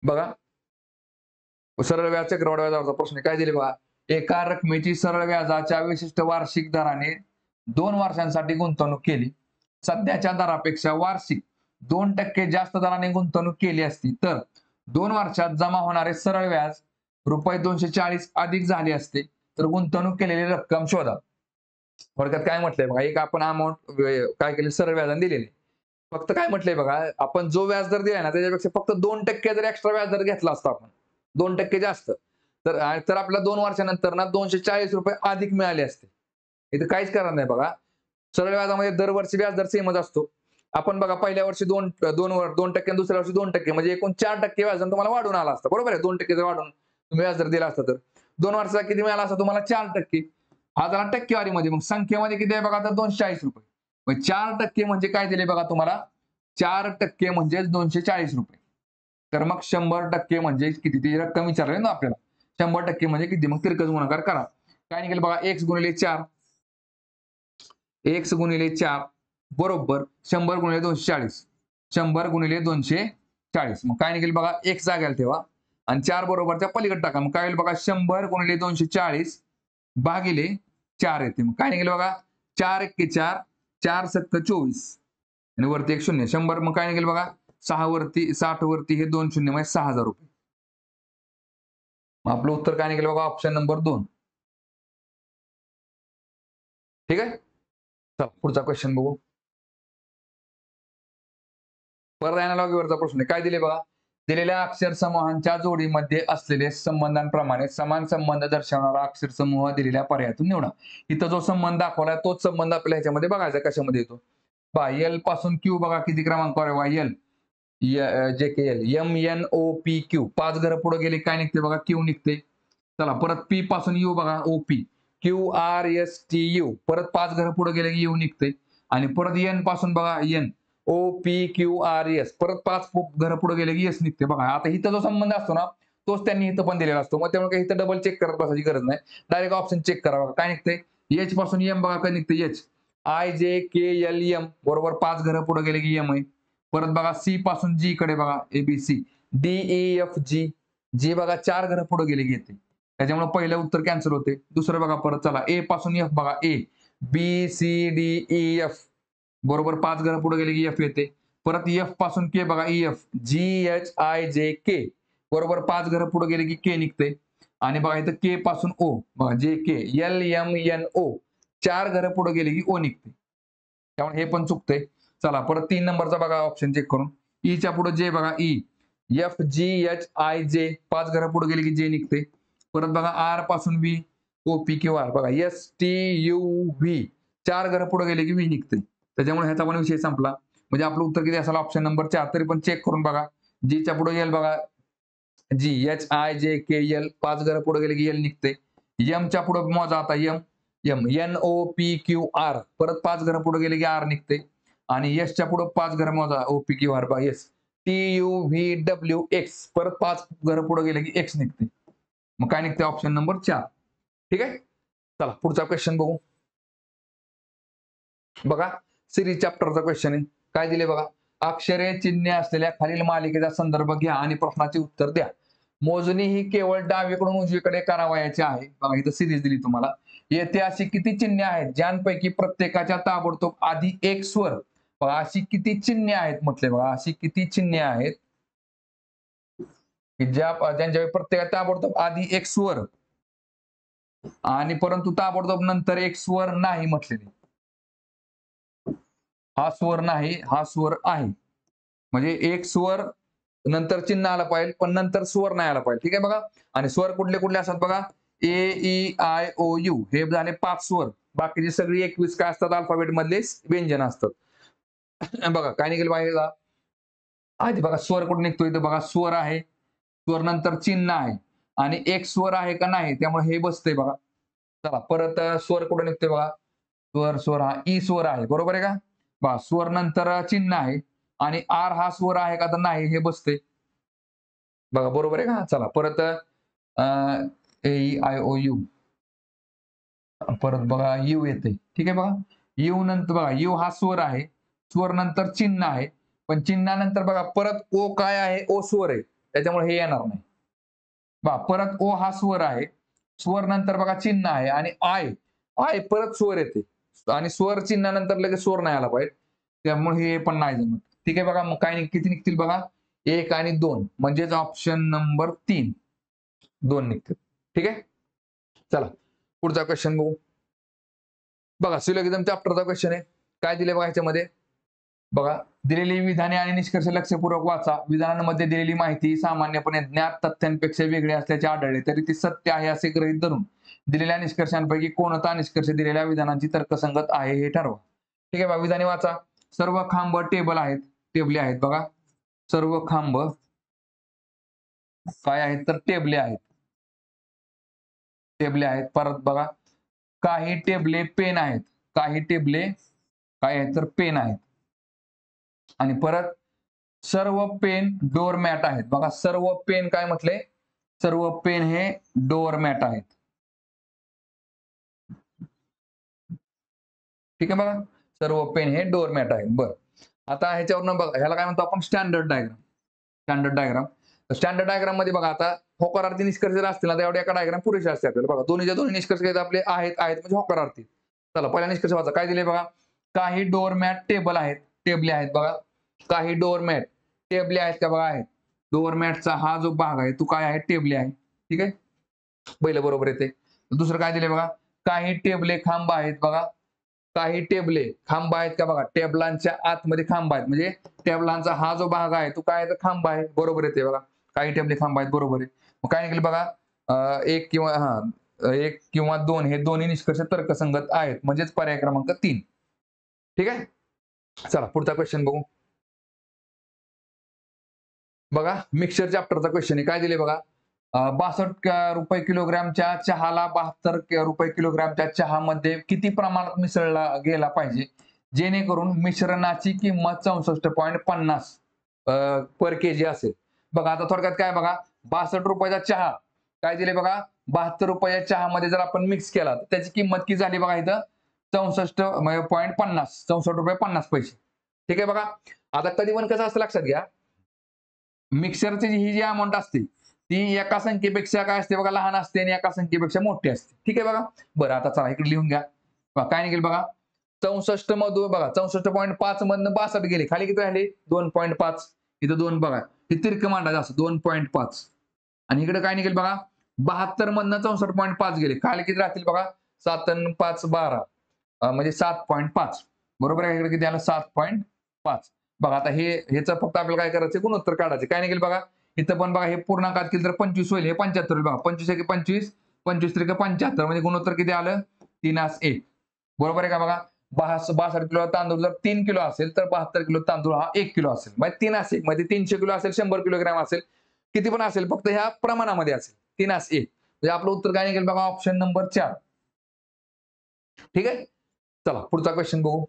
बघा सरळ व्याज चक्रवाढ व्याजावरचा प्रश्न काय दिले बघा एका रकमेची सरळ व्याजाच्या विशिष्ट वार्षिक दराने 2 वर्षांसाठी गुंतवणूक केली सध्याच्या दरापेक्षा वार्षिक 2% जास्त दराने गुंतवणूक केली असती तर 2 वर्षात जमा होणारे सरळ व्याज रुपये 240 अधिक झाले असते तर गुंतवणूक केलेली रक्कम शोधा. थोडक्यात काय म्हटलंय बघा एक आपण अमाऊंट काय केली सरळ व्याजाने दिलेली फक्त काय म्हटलंय बघा आपण जो व्याज दर दिलाय ना त्याच्यापेक्षा फक्त 2% जर एक्स्ट्रा व्याज दर घेतला असता आपण 2% जास्त तर आपल्याला 2 वर्षानंतर ना 240 रुपये अधिक मिळाले असते. इथे काहीच करणार नाही बघा सरळ व्याजामध्ये दरवर्षी व्याज दर सेमच असतो. आपण बघा पहिल्या वर्षी 2% दुसऱ्या वर्षी 2% म्हणजे एकूण 4% व्याज तुम्हाला वाढून आला असता बरोबर आहे 2% जर वाढून तुम्ही व्याज दर दिला असता तर 2 वर्षाचा किती मिळाला असता तुम्हाला 4%. हा झाला टक्केवारीमध्ये मग संख्येमध्ये किती आहे बघा तर 240 रुपये मग 4% म्हणजे काय दिले बघा तुम्हाला 4% म्हणजे 240 रुपये. तर मग 100% म्हणजे किती ती रक्कम विचारली ना आपल्याला 100% म्हणजे किती मग तिरकस गुणाकार करा काय निघेल बघा x गुणिले 4 x गुणिले 4 बरोबर 100 गुणिले 240 100 गुणिले 240 मग काय निघेल बघा x जाग्याला ठेवा आणि 4 बरोबरच्या पलीकडे टाका मग काय होईल बघा 100 गुणिले 240 भागिले 4 येते मग काय निघेल बघा 4 1 4 4 7 24 आणि वरती 1 0 100 मग काय निघेल बघा 6 वरती 60 वरती हे 2 शून्य म्हणजे 6000 रुपये. मग आपलं उत्तर काय निघेल बघा ऑप्शन नंबर 2. ठीक आहे चला पुढचा क्वेश्चन बघू परत अॅनालॉगीवरचा प्रश्न काय दिले बघा दिलेल्या अक्षर समूहांच्या जोडीमध्ये असलेले संबंधांप्रमाणे समान संबंध दर्शवणारा अक्षर समूह दिलेल्या पर्यायातून निवडा. इथं जो संबंध दाखवलाय तोच संबंध आपल्या ह्याच्यामध्ये बघायचा कशामध्ये येतो. पहा एल पासून क्यू बघा किती क्रमांकावर आहे L J K L M N O P Q 5 घरं पुढे गेले काय निघते बघा क्यू निघते. चला परत पी पासून यू बघा O P Q R S T U परत 5 घरं पुढे गेले की यू निघते. आणि परत एन पासून बघा N O P Q R S परत 5 घरं पुढे गेले की एस निघते बघा. आता इथं जो संबंध असतो ना तोच त्यांनी इथं पण दिलेला असतो. मग त्यामुळे काही इथं डबल चेक करत बसायची गरज नाही. डायरेक्ट ऑप्शन चेक करा बघा काय निघते. एच पासून एम बघा काय निघते H I J K L M बरोबर 5 घरं पुढे गेले की एम आहे. परत बघा सी पासून जी कडे बघा A B C D E F G G बघा 4 घरं पुढे गेले की येते. त्याच्यामुळे पहिलं उत्तर कॅन्सल होते. दुसरं बघा परत चला ए पासून एफ बघा A B C D E F बरोबर 5 घरं पुढे गेले की एफ येते. परत एफ पासून के बघा E F G H I J K बरोबर 5 घरं पुढे गेले की के निघते. आणि बघा इथं के पासून ओ बघा J K L M N ओ 4 घरं पुढे गेले की ओ निघते. त्यामुळे हे पण चुकते. चला परत 3 नंबरचा बघा ऑप्शन चेक करून ईच्या पुढे जे बघा E F G H I J 5 घरं पुढे गेले की जे निघते. परत बघा आर पासून B O P Q R बघा एस टी यू व्ही 4 घरं पुढे गेले की व्ही निघते. त्याच्यामुळे ह्याचा पण विषय संपला. म्हणजे आपलं उत्तर किती असेल ऑप्शन नंबर 4 तरी पण चेक करून बघा. जीच्या पुढे एल बघा जी H I J K L 5 घरं पुढे गेले की एल निघते. एमच्या पुढे मोजा आता M M N O P Q R परत 5 घरं पुढे गेले की आर निघते. आणि एसच्या पुढे 5 घरं मोजा ओ पी क्यू आर बघा S T U V W x परत 5 घरं पुढे गेले की एक्स निघते. मग काय निघते ऑप्शन नंबर 4. ठीक आहे. चला पुढचा क्वेश्चन बघू. बघा सिरीज चॅप्टरचा क्वेश्चन आहे. काय दिले बघा अक्षरे चिन्हे असलेल्या खालील मालिकेचा संदर्भ घ्या आणि प्रश्नाचे उत्तर द्या. मोजणी ही केवळ डावीकडून उजवीकडे करावयाची आहे. बघा इथं सिरीज दिली तुम्हाला. येथे अशी किती चिन्हे आहेत ज्यांपैकी प्रत्येकाच्या ताबडतोब आधी एक स्वर बघा अशी किती चिन्हे आहेत म्हटले बघा अशी किती चिन्हे आहेत की ज्यांच्या प्रत्येका ताबडतोब आधी एक स्वर आणि परंतु ताबडतोब नंतर एक स्वर नाही म्हटलेले. हा स्वर नाही हा स्वर आहे. म्हणजे एक स्वर नंतर चिन्ह आला पाहिजे पण नंतर स्वर नाही आला पाहिजे. ठीक आहे बघा. आणि स्वर कुठले कुठले असतात बघा ए ई आय ओ यू हे झाले 5 स्वर. बाकीची सगळी 21 काय असतात अल्फाबेट मधले व्यंजन असतात. बघा काय निघेल बाहेर आधी बघा स्वर कुठे निघतो इथं बघा स्वर आहे स्वर नंतर चिन्ह आहे आणि एक स्वर आहे का नाही त्यामुळे हे बसतंय बघा. चला परत स्वर कुठे निघतोय बघा स्वर स्वर हा ई स्वर आहे बरोबर आहे का. बा स्वर नंतर चिन्ह आहे आणि आर हा स्वर आहे का तर नाही हे बसते बघा बरोबर आहे का. चला परत ए आय ओ यू परत बघा यू येते. ठीक आहे बघा यू नंतर बघा यू हा स्वर आहे स्वर नंतर चिन्ह आहे पण चिन्हानंतर बघा परत ओ काय आहे ओ स्वर आहे त्याच्यामुळे हे येणार नाही. बा परत ओ हा स्वर आहे स्वर नंतर बघा चिन्ह आहे आणि आय आय परत स्वर येते आणि स्वर चिन्हानंतर लगेच स्वर नाही आला पाहिजे त्यामुळे हे पण नाही जमत. ठीक आहे बघा मग काय किती निघतील बघा 1 आणि 2 म्हणजेच ऑप्शन नंबर 3 2 निघतील. ठीक आहे. चला पुढचा क्वेश्चन बघू. बघा सिलोगिझम चॅप्टरचा क्वेश्चन आहे. काय दिले बघा याच्यामध्ये बघा दिलेली विधाने आणि निष्कर्ष लक्षपूर्वक वाचा. विधानांमध्ये दिलेली माहिती सामान्यपणे ज्ञात तथ्यांपेक्षा वेगळी असल्याचे आढळले तरी ती सत्य आहे असे गृहीत धरून दिलेल्या निष्कर्षांपैकी कोणता निष्कर्ष दिलेल्या विधानांची तर्कसंगत आहे हे ठरवा. ठीक आहे बघा विधाने वाचा. सर्व खांब टेबल आहेत टेबले आहेत बघा सर्व खांब काय आहेत तर टेबले आहेत टेबले आहेत. परत बघा काही टेबले पेन आहेत काही टेबले काय आहेत तर पेन आहेत. आणि परत सर्व पेन डोअर मॅट आहेत बघा सर्व पेन काय म्हटले सर्व पेन हे डोअर मॅट आहेत. ठीक आहे बघा सर्व पेन हे डोअर मॅट आहेत. बरं आता ह्याच्यावरनं बघा ह्याला काय म्हणतो आपण standard diagram. Standard diagram standard diagram मध्ये बघा आता होकारार्थी निष्कर्ष जर असतील ना तर एवढ्या एका डायग्राम पुरेसे असते आपल्याला. बघा दोन्ही निष्कर्ष आपले आहेत आहेत म्हणजे होकारार्थी. चला पहिला निष्कर्ष वाचा. काय दिले बघा काही डोअर मॅट टेबल आहेत टेबले आहेत बघा काही डोअर मॅट टेबले आहेत का बघा आहेत. डोअर मॅटचा हा जो भाग आहे तो काय आहे टेबले आहे. ठीक आहे पहिलं बरोबर येते. दुसरं काय दिले बघा काही टेबले खांब आहेत बघा काही टेबले खांब आहेत का बघा, टेबलांच्या आतमध्ये खांब आहेत, म्हणजे टेबलांचा हा जो भाग आहे तो काय आहे, तर खांब आहे, बरोबर येते बघा. काही टेबले खांब आहेत, बरोबर आहे. मग काय निघेल बघा, एक किंवा दोन हे दोन्ही निष्कर्ष तर्कसंगत आहेत, म्हणजेच पर्याय क्रमांक 3. ठीक आहे. चला पुढचा क्वेश्चन बघू. बघा मिक्सर चॅप्टरचा क्वेश्चन आहे, काय दिले बघा, 62 रुपये किलोग्रामच्या चहाला 72 रुपये किलोग्रामच्या चहामध्ये किती प्रमाणात मिसळला गेला पाहिजे जेणेकरून मिश्रणाची किंमत 64.50 पर केजी असेल. बघा आता थोडक्यात काय बघा, 62 रुपयाचा चहा काय दिले बघा, 72 रुपयाच्या चहामध्ये जर आपण मिक्स केला तर त्याची किंमत किती झाली बघा इथं, 64.50, 64.50 रुपये. ठीक आहे बघा. आता कधी पण कसं असतं लक्षात घ्या, मिक्सरची ही जी अमाऊंट असते ती एका संख्येपेक्षा काय असते बघा, लहान असते आणि एका संख्येपेक्षा मोठी असते. ठीक आहे बघा. बरं आता चला इकडे लिहून घ्या. काय निघेल बघा, 64 मधून बघा 64.5 मधनं 62 गेले, खाली किती राहिले 2.5, इथं 2 बघा, हे तिरकं मांडायचं असं 2.5 आणि इकडे काय निघेल बघा, 72 मधनं 64.5 गेले, खाली किती राहतील बघा, 7 आणि 5 12, म्हणजे 7.5. बरोबर आहे. इकडे किती आलं 7.5. बघा आता ह्याचं फक्त आपल्याला काय करायचं, गुणोत्तर काढायचे. काय निघेल बघा, इथं पण बघा हे पूर्णांकात केलं तर 25 होईल, हे 75 होईल बघा, 25 एक 25, 25 त्रिक 75, म्हणजे गुणोत्तर किती आलं 3:1. बरोबर आहे का बघा. 62 किलो तांदूळ जर 3 किलो असेल तर 72 किलो तांदूळ हा 1 किलो असेल, म्हणजे 3:1 मध्ये 300 किलो असेल, 100 किलोग्राम असेल, किती पण असेल, फक्त ह्या प्रमाणामध्ये असेल 3:1. म्हणजे आपलं उत्तर काय निघेल बघा, ऑप्शन नंबर 4. ठीक आहे. चला पुढचा क्वेश्चन बघू.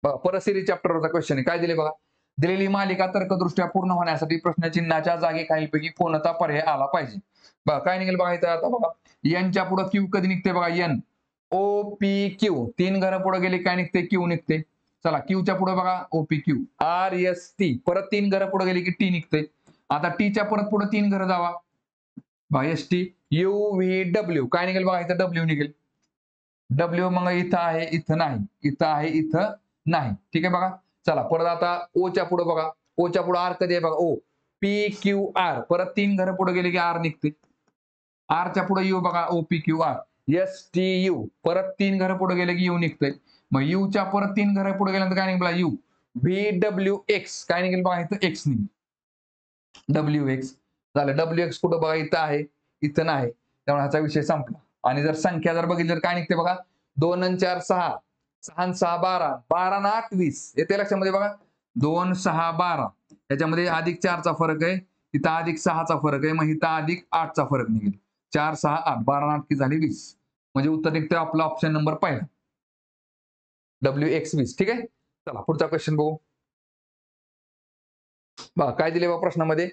परत सिरीज चॅप्टरचा क्वेश्चन आहे, काय दिले बघा, दिलेली मालिका तर्कदृष्ट्या पूर्ण होण्यासाठी प्रश्नचिन्हाच्या जागी खालीलपैकी कोणता पर्याय आला पाहिजे. बघा काय निघेल बघा इथं, आता बघा एनच्या पुढे क्यू कधी निघते बघा, एन ओ पी क्यू, 3 घरं पुढे गेले काय निघते, क्यू निघते. चला क्यूच्या पुढे बघा O P Q, R S T, परत 3 घरं पुढे गेली की टी निघते. आता टीच्या परत पुढे 3 घरं जावा, बघा S T U V W, काय निघेल बघा इथं डब्ल्यू निघेल. डब्ल्यू मग इथं आहे, इथं नाही, इथं आहे, इथं नाही. ठीक आहे बघा. चला परत आता ओच्या पुढे बघा, ओच्या पुढे आर कधी आहे बघा, ओ पी क्यू आर, परत 3 घरं पुढे गेले की आर निघते. आरच्या पुढे यू बघा, O P Q R S T U, परत 3 घरं पुढे गेले की यू निघते. मग यूच्या परत 3 घरं पुढे गेल्यानंतर काय निघाला, यू व्ही डब्ल्यू एक्स, काय निघेल बघा इथं एक्स निघेल, डब्ल्यू एक्स झालं. डब्ल्यू एक्स कुठं बघा, इथं आहे, इथं नाही, त्यामुळे ह्याचा विषय संपला. आणि जर संख्या जर बघितली तर काय निघते बघा, 2 आणि 4 6, 6 आणि 6 12, 12 आणि 8 20, येते लक्षामध्ये बघा, 2 6 12, त्याच्यामध्ये अधिक 4चा फरक आहे, इथं अधिक 6चा फरक आहे, मग इथं अधिक 8चा फरक निघेल. 4 6 8, 12 आणि 8 किती झाली 20, म्हणजे उत्तर निघते आपला ऑप्शन नंबर पहिला, डब्ल्यू एक्स 20. ठीक आहे. चला पुढचा क्वेश्चन बघू. बघा काय दिले बघा प्रश्नामध्ये,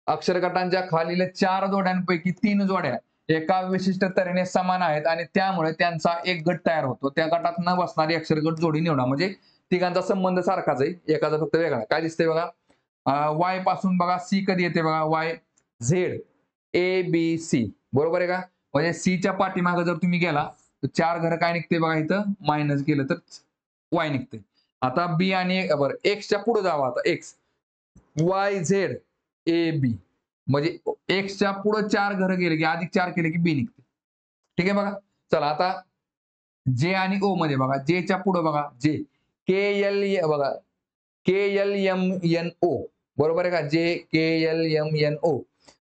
अक्षरगटांच्या खालील 4 जोड्यांपैकी 3 जोड्या एका विशिष्ट तऱ्हेने समान आहेत आणि त्यामुळे त्यांचा एक गट तयार होतो. त्या गटात न बसणारी अक्षरगट जोडी निवडा, म्हणजे तिघांचा संबंध सारखाच आहे, एकाचा फक्त वेगळा. काय दिसतंय बघा, वाय पासून बघा सी कधी येते बघा, Y Z A B C, बरोबर आहे का. म्हणजे सीच्या पाठीमागे जर तुम्ही गेला तर 4 घरं काय निघते बघा, इथं मायनस गेलं तर वाय निघते. आता बी आणि बरं एक्सच्या पुढे जावा, आता X Y Z A B, म्हणजे एक्सच्या पुढे 4 घरं गेले की अधिक 4 केले की बी निघते. ठीक आहे बघा. चला आता जे आणि ओ मध्ये बघा, जेच्या पुढे बघा जे के एल बघा, के एल एम एन ओ, बरोबर आहे का, जे के एल एम एन ओ,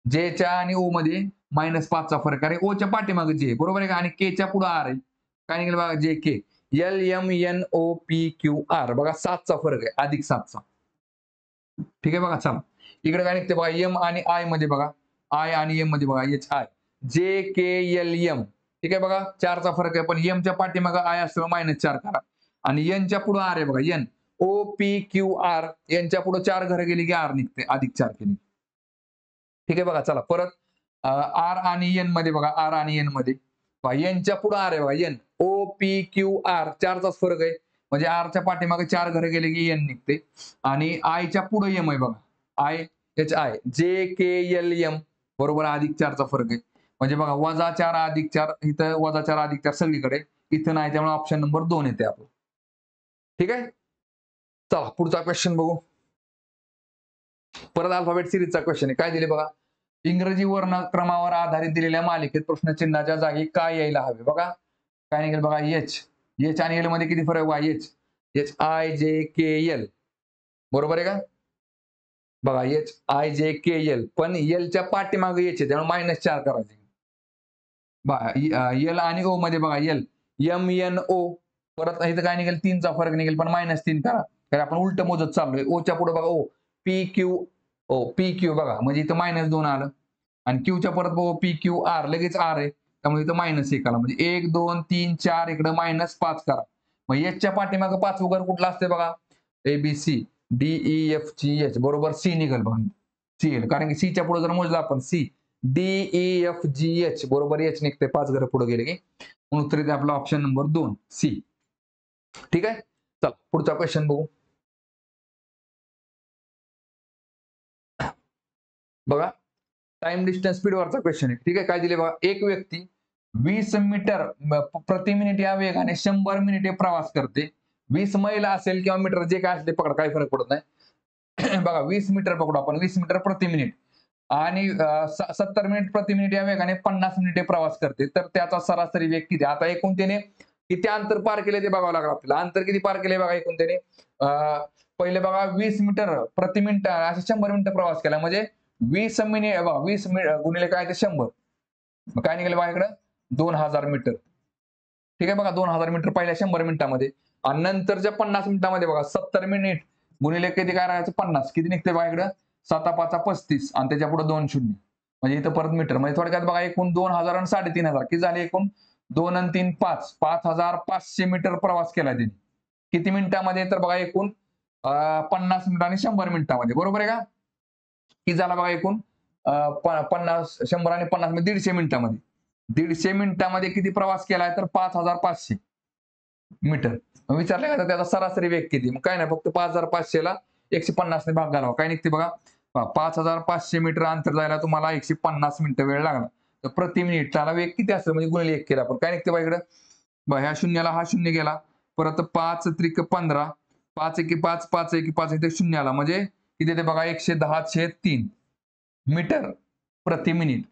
जेच्या आणि ओ मध्ये -5चा फरक आहे, ओच्या पाठीमागे जे, बरोबर आहे का, आणि केच्या पुढे आर आहे, काय निघेल बघा, J K L M N O P Q R, बघा 7चा फरक आहे, अधिक 7चा. ठीक आहे बघा. चला इकडे काय निघते बघा, एम आणि आय मध्ये बघा, आय आणि एम मध्ये बघा, H I J K L M. ठीक आहे बघा, 4चा फरक आहे, पण एमच्या पाठीमागे आय असतं -4 करा, आणि एनच्या पुढे आर आहे बघा, N O P Q R, यांच्या पुढे 4 घरं गेली की आर निघते, अधिक 4 केली. ठीक आहे बघा. चला परत आर आणि एन मध्ये बघा, आर आणि एन मध्ये एनच्या पुढे आर आहे बघा, N O P Q R, 4चाच फरक आहे, म्हणजे आरच्या पाठीमागे 4 घरं गेले की एन निघते, आणि आयच्या पुढे एम आहे बघा, I H I J K L M, बरोबर अधिक 4चा फरक आहे, म्हणजे बघा -4 अधिक 4, इथं -4 अधिक 4 सगळीकडे, इथं नाही, त्यामुळे ऑप्शन नंबर 2 येते आपलं. ठीक आहे. चला पुढचा क्वेश्चन बघू. परत अल्फाबेट सिरीजचा क्वेश्चन आहे, काय दिले बघा, इंग्रजी वर्णक्रमावर आधारित दिलेल्या मालिकेत प्रश्नचिन्हाच्या जागी काय यायला हवे. बघा काय निघेल बघा एच. एच आणि एल मध्ये किती फरक बघा H. H I J K L. बरोबर आहे का? बघा H I J K L, पण एलच्या पाठीमागे एच आहे त्यामुळे -4 करायचे. एल आणि ओ मध्ये बघा एल एम एन ओ, परत इथं काय निघेल 3चा फरक निघेल पण -3 करा, कारण आपण उलट मोजत चाललोय. ओच्या पुढे बघा O, P Q O, P Q बघा म्हणजे इथं -2 आलं आणि क्यूच्या परत बघा पी क्यू आर, लगेच आर आहे त्यामुळे इथं -1 आला, म्हणजे 1 2 3 4 इकडे -5 करा. मग एचच्या पाठीमागे 5 वगैरे कुठला असते बघा, A B C D E F G H, बरोबर सी निघेल बघा, सी येईल कारण की सीच्या पुढे जर मोजलं आपण C D E F G H, बरोबर एच निघते 5 घरं पुढे गेले की, म्हणून उत्तर येते आपला ऑप्शन नंबर 2 सी. ठीक आहे, चला पुढचा क्वेश्चन बघू. बघा टाइम डिस्टन्स स्पीड वरचा क्वेश्चन आहे. ठीक आहे, काय दिले बघा, एक व्यक्ती 20 मीटर प्रति मिनिट या वेगाने 100 मिनिटे प्रवास करते. 20 मैल असेल किंवा मीटर जे काय असेल पकडा, काही फरक पडत नाही. बघा 20 मीटर पकडू आपण, 20 मीटर प्रति मिनिट आणि 70 मिनिट प्रति मिनिट या वेगाने 50 मिनिटे प्रवास करते, तर त्याचा सरासरी वेग किती? आता एकूण त्याने किती अंतर पार केले ते बघावं लागलं आपल्याला. अंतर किती पार केले बघा एकूण त्याने, पहिले बघा 20 मीटर प्रति मिनिट असे 100 मिनिटं प्रवास केला, म्हणजे 20 मिनिट बघा 20 गुणिले काय ते 100, मग काय निघेल बघा इकडं 2000 मीटर. ठीक आहे, बघा 2000 मीटर पहिल्या 100 मिनिटामध्ये आणि नंतरच्या 50 मिनिटामध्ये बघा 70 मिनिट गुणिले किती काय राहायचं 50, किती निघते बघा इकडं 7 5 35 आणि त्याच्या पुढे 2 शून्य, म्हणजे इथं परत मीटर, म्हणजे थोडक्यात बघा एकूण 2000 आणि 3500 किती झाले एकूण 2 आणि 3 5, 5500 मीटर प्रवास केला त्यांनी. किती मिनिटामध्ये? तर बघा एकूण 50 मिनिट आणि 100 मिनिटामध्ये, बरोबर आहे का? किती झाला बघा एकूण 50 100 आणि 50 म्हणजे 150 मिनिटामध्ये. 150 मिनिटामध्ये किती प्रवास केलाय? तर 5500 मीटर. मग विचारलं का त्याचा सरासरी वेग किती? मग काय नाही, फक्त 5500 ला 150 ने भाग घालावा. काय निघते बघा, 5500 मीटर अंतर जायला तुम्हाला 150 मिनिटं वेळ लागला, तर प्रति मिनिट त्याला वेग किती असेल म्हणजे गुणिले 1 केला आपण, काय निघते बघा इकडं, बघा ह्या शून्याला हा शून्य गेला, परत 5 त्रिक 15, 5 एकी 5, 5 एकी 5 इथे शून्य आला, म्हणजे किती येते बघा 110/3 मीटर प्रति मिनिट,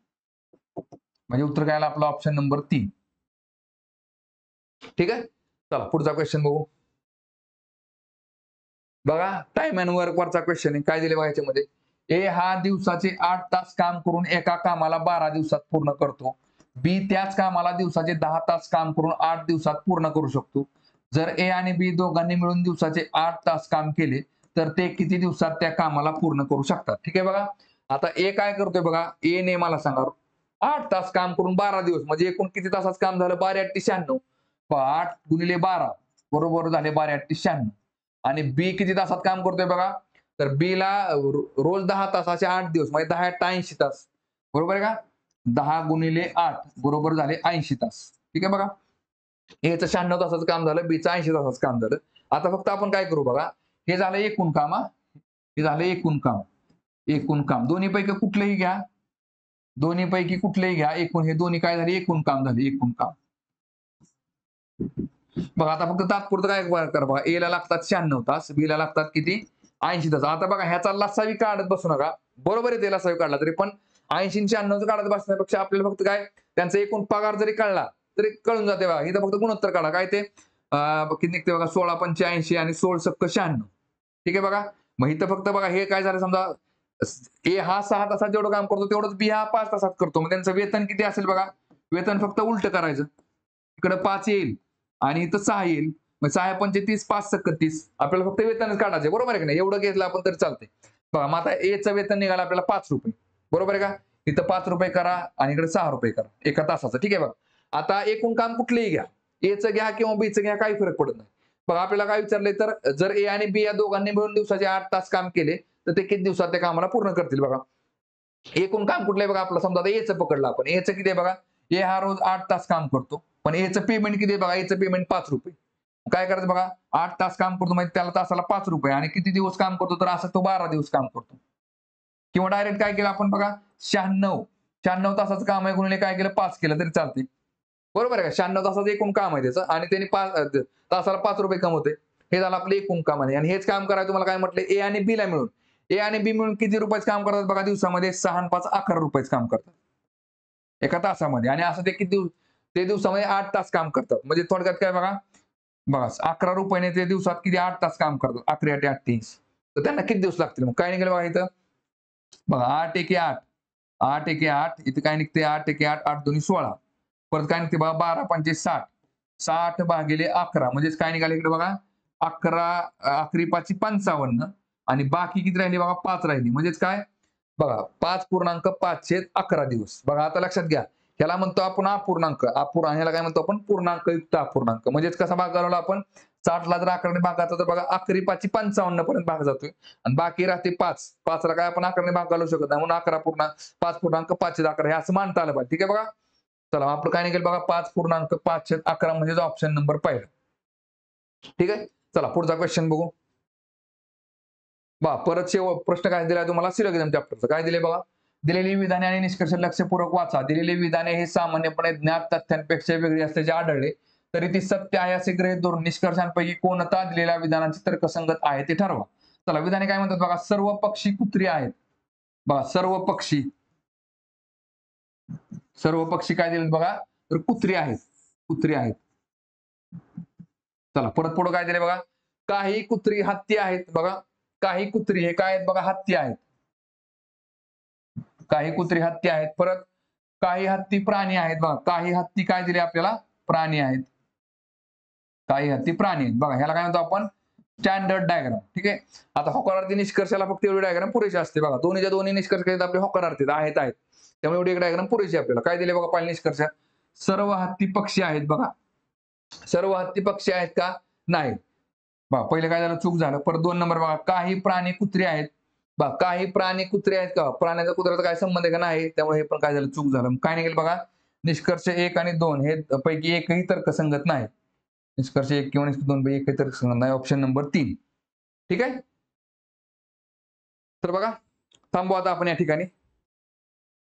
म्हणजे उत्तर काय आलं आपलं ऑप्शन नंबर 3. ठीक आहे, चला पुढचा क्वेश्चन बघू. बघा टाइम अँड वर्क वरचा क्वेश्चन आहे. काय दिले बघा याच्यामध्ये, ए हा दिवसाचे 8 तास काम करून एका कामाला 12 दिवसात पूर्ण करतो. बी त्याच कामाला दिवसाचे 10 तास काम करून 8 दिवसात पूर्ण करू शकतो. जर ए आणि बी दोघांनी मिळून दिवसाचे 8 तास काम केले, तर ते किती दिवसात त्या कामाला पूर्ण करू शकतात? ठीक आहे, बघा आता ए काय करतोय बघा, ए ने मला सांगा 8 तास काम करून 12 दिवस, म्हणजे एकूण किती तासाचं काम झालं? 12 8 96, 8 गुणिले 12 बरोबर झाले 12 8 96. आणि बी किती तासात काम करतोय बघा, तर बी ला रोज 10 तासाचे 8 दिवस म्हणजे 10 8 80 तास, बरोबर आहे का? 10 गुणिले 8 बरोबर झाले 80 तास. ठीक आहे, बघा एचं 96 तासाचं काम झालं, बीचं 80 तासाचं काम झालं. आता फक्त आपण काय करू बघा, हे झालं एकूण काम, हे झालं एकूण काम. एकूण काम दोन्हीपैकी कुठलंही घ्या, दोन्हीपैकी कुठलंही घ्या, एकूण हे दोन्ही काय झाले एकूण काम झाले, एकूण काम. बघा आता फक्त तात्पुरतं काय करा बघा, ए ला लागतात 96 तास, बी ला लागतात किती 80 तास. आता बघा ह्याचा लसावी काढत बसू नका, बरोबर आहे ते लसावी काढला तरी पण 80 96 काढत बसण्यापेक्षा आपल्याला फक्त काय त्यांचा एकूण पगार जरी काढला तरी कळून जाते बघा. इथं फक्त गुणोत्तर काढा, काय ते किती निघते बघा 16 85 आणि 16 सक्क 96. ठीक आहे, बघा मग इथं फक्त बघा हे काय झालं, समजा ए हा 6 तासात जेवढं काम करतो तेवढंच बी हा 5 तासात करतो, मग त्यांचं वेतन किती असेल बघा, वेतन फक्त उलट करायचं, इकडे 5 येईल आणि इथं 6 येईल, मग 6 पंचे 30 5 सक्क 30, आपल्याला फक्त वेतनच काढायचे, बरोबर आहे की नाही? एवढं घेतलं आपण तरी चालते. बघा मग आता एचं वेतन निघालं आपल्याला 5 रुपये, बरोबर आहे का? इथं 5 रुपये करा आणि इकडे 6 रुपये करा एका तासाचं. ठीक आहे, बघा आता एकूण काम कुठलंही घ्या, एचं घ्या किंवा बीचं घ्या, काही फरक पडत नाही. बघा आपल्याला काय विचारलंय, तर जर ए आणि बी या दोघांनी मिळून दिवसाचे 8 तास काम केले, तर ते किती दिवसात त्या कामाला पूर्ण करतील? बघा एकूण काम कुठलं आहे बघा आपलं, समजा आता एचं पकडलं आपण, एचं किती आहे बघा, ए हा रोज 8 तास काम करतो, पण एचं पेमेंट किती आहे बघा, एचं पेमेंट 5 रुपये. काय करायचं बघा, 8 तास काम करतो म्हणजे त्याला तासाला 5 रुपये, आणि किती दिवस काम करतो, तर असं तो 12 दिवस काम करतो. किंवा डायरेक्ट काय केलं आपण बघा, 96 तासाचं काम आहे गुणिले काय केलं 5 केलं तरी चालते, बरोबर आहे का? 96 तासाचं एकूण काम आहे त्याचं आणि त्यांनी तासाला 5 रुपये कमवते. हे झालं आपलं एकूण काम आहे. आणि हेच काम करायचं तुम्हाला काय म्हटलं, ए आणि बी ला मिळून, ए आणि बी मिळून किती रुपयाचं काम करतात बघा दिवसामध्ये, 6 आणि 5 11 रुपयाचं काम करतात एका तासामध्ये. आणि असं ते किती ते दिवसामध्ये 8 तास काम करतात. म्हणजे थोडक्यात काय बघा, बघा 11 रुपयाने ते दिवसात किती 8 तास काम करतात. 11 8 38. तर त्यांना किती दिवस लागतील? मग काय निघेल बघा इथं? बघा 8 एके 8. 8 एके 8. इथे काय निघते? 8 एके 8. 8 दोन्ही 16. परत काय निघते बघा 12 पंचे 60. 60 भागिले 11 म्हणजेच काय निघाले इकडे बघा 11 अकरी पाची 55 आणि बाकी किती राहिली बघा 5 राहिली. म्हणजेच काय बघा 5.5 दिवस. बघा आता लक्षात घ्या. ह्याला म्हणतो आपण अपूर्णांक. ह्याला काय म्हणतो आपण पूर्णांक युक्त अपूर्णांक. म्हणजेच कसा भाग घालवला आपण 60 ला जर 11 ने भाग घातला तर बघा 11 पाची 55 पर्यंत भाग जातोय आणि बाकी राहते 5. 5 ला काय आपण 11 ने भाग घालू शकत नाही म्हणून 5.5 हे असं मानता आलं पाहिजे. ठीक आहे बघा. चला आपलं काय निघेल बघा 5.5 म्हणजे ऑप्शन नंबर पहिला. ठीक आहे. चला पुढचा क्वेश्चन बघू. परत प्रश्न काय दिलाय तुम्हाला सिलोगिझम चॅप्टरचं काय दिले बघा. दिलेली विधाने आणि निष्कर्ष लक्षपूर्वक वाचा. दिलेली विधाने हे सामान्यपणे ज्ञात तथ्यांपेक्षा वेगळी असल्याचे आढळले तरी ती सत्य आहे असे गृहीत धरून निष्कर्षांपैकी कोणता दिलेल्या विधानांची तर्कसंगत आहे ते ठरवा. चला विधाने काय म्हणतात बघा. सर्व पक्षी कुत्री आहेत. बघा सर्व पक्षी काय दिलेत बघा तर कुत्री आहेत. चला परत पुढे काय दिले बघा. काही कुत्री हत्ती आहेत. बघा काही कुत्री हे काय आहेत बघा हत्ती आहेत. काही कुत्री हत्ती आहेत. परत काही हत्ती प्राणी आहेत. बघा काही हत्ती काय दिले आपल्याला प्राणी आहेत. काही हत्ती प्राणी आहेत. बघा ह्याला काय म्हणतो आपण स्टँडर्ड डायग्राम. ठीक आहे. आता होकारार्थी निष्कर्षाला फक्त एवढी डायग्राम पुरेशी असते. बघा दोन्ही निष्कर्ष आपले होकारार्थी आहेत. त्यामुळे एवढी एक डायग्राम पुरेशी आपल्याला. काय दिले बघा पहिला निष्कर्ष. सर्व हत्ती पक्षी आहेत. बघा सर्व हत्ती पक्षी आहेत का नाही. बघा पहिले काय झालं चूक झालं. परत 2 नंबर बघा काही प्राणी कुत्रे आहेत. बघा काही प्राणी कुत्रे आहेत का प्राण्याचा कुत्र्याचा काय संबंध आहे का नाही. त्यामुळे हे पण काय झालं चूक झालं. काय निघेल बघा निष्कर्ष 1 आणि 2 हे पैकी एकही तर्कसंगत नाही. निष्कर्ष 1 किंवा निष्कर्ष 2 पैकी एकही तर्कसंगत नाही. Option number 3. ठीक आहे. तर बघा थांबू आता आपण या ठिकाणी.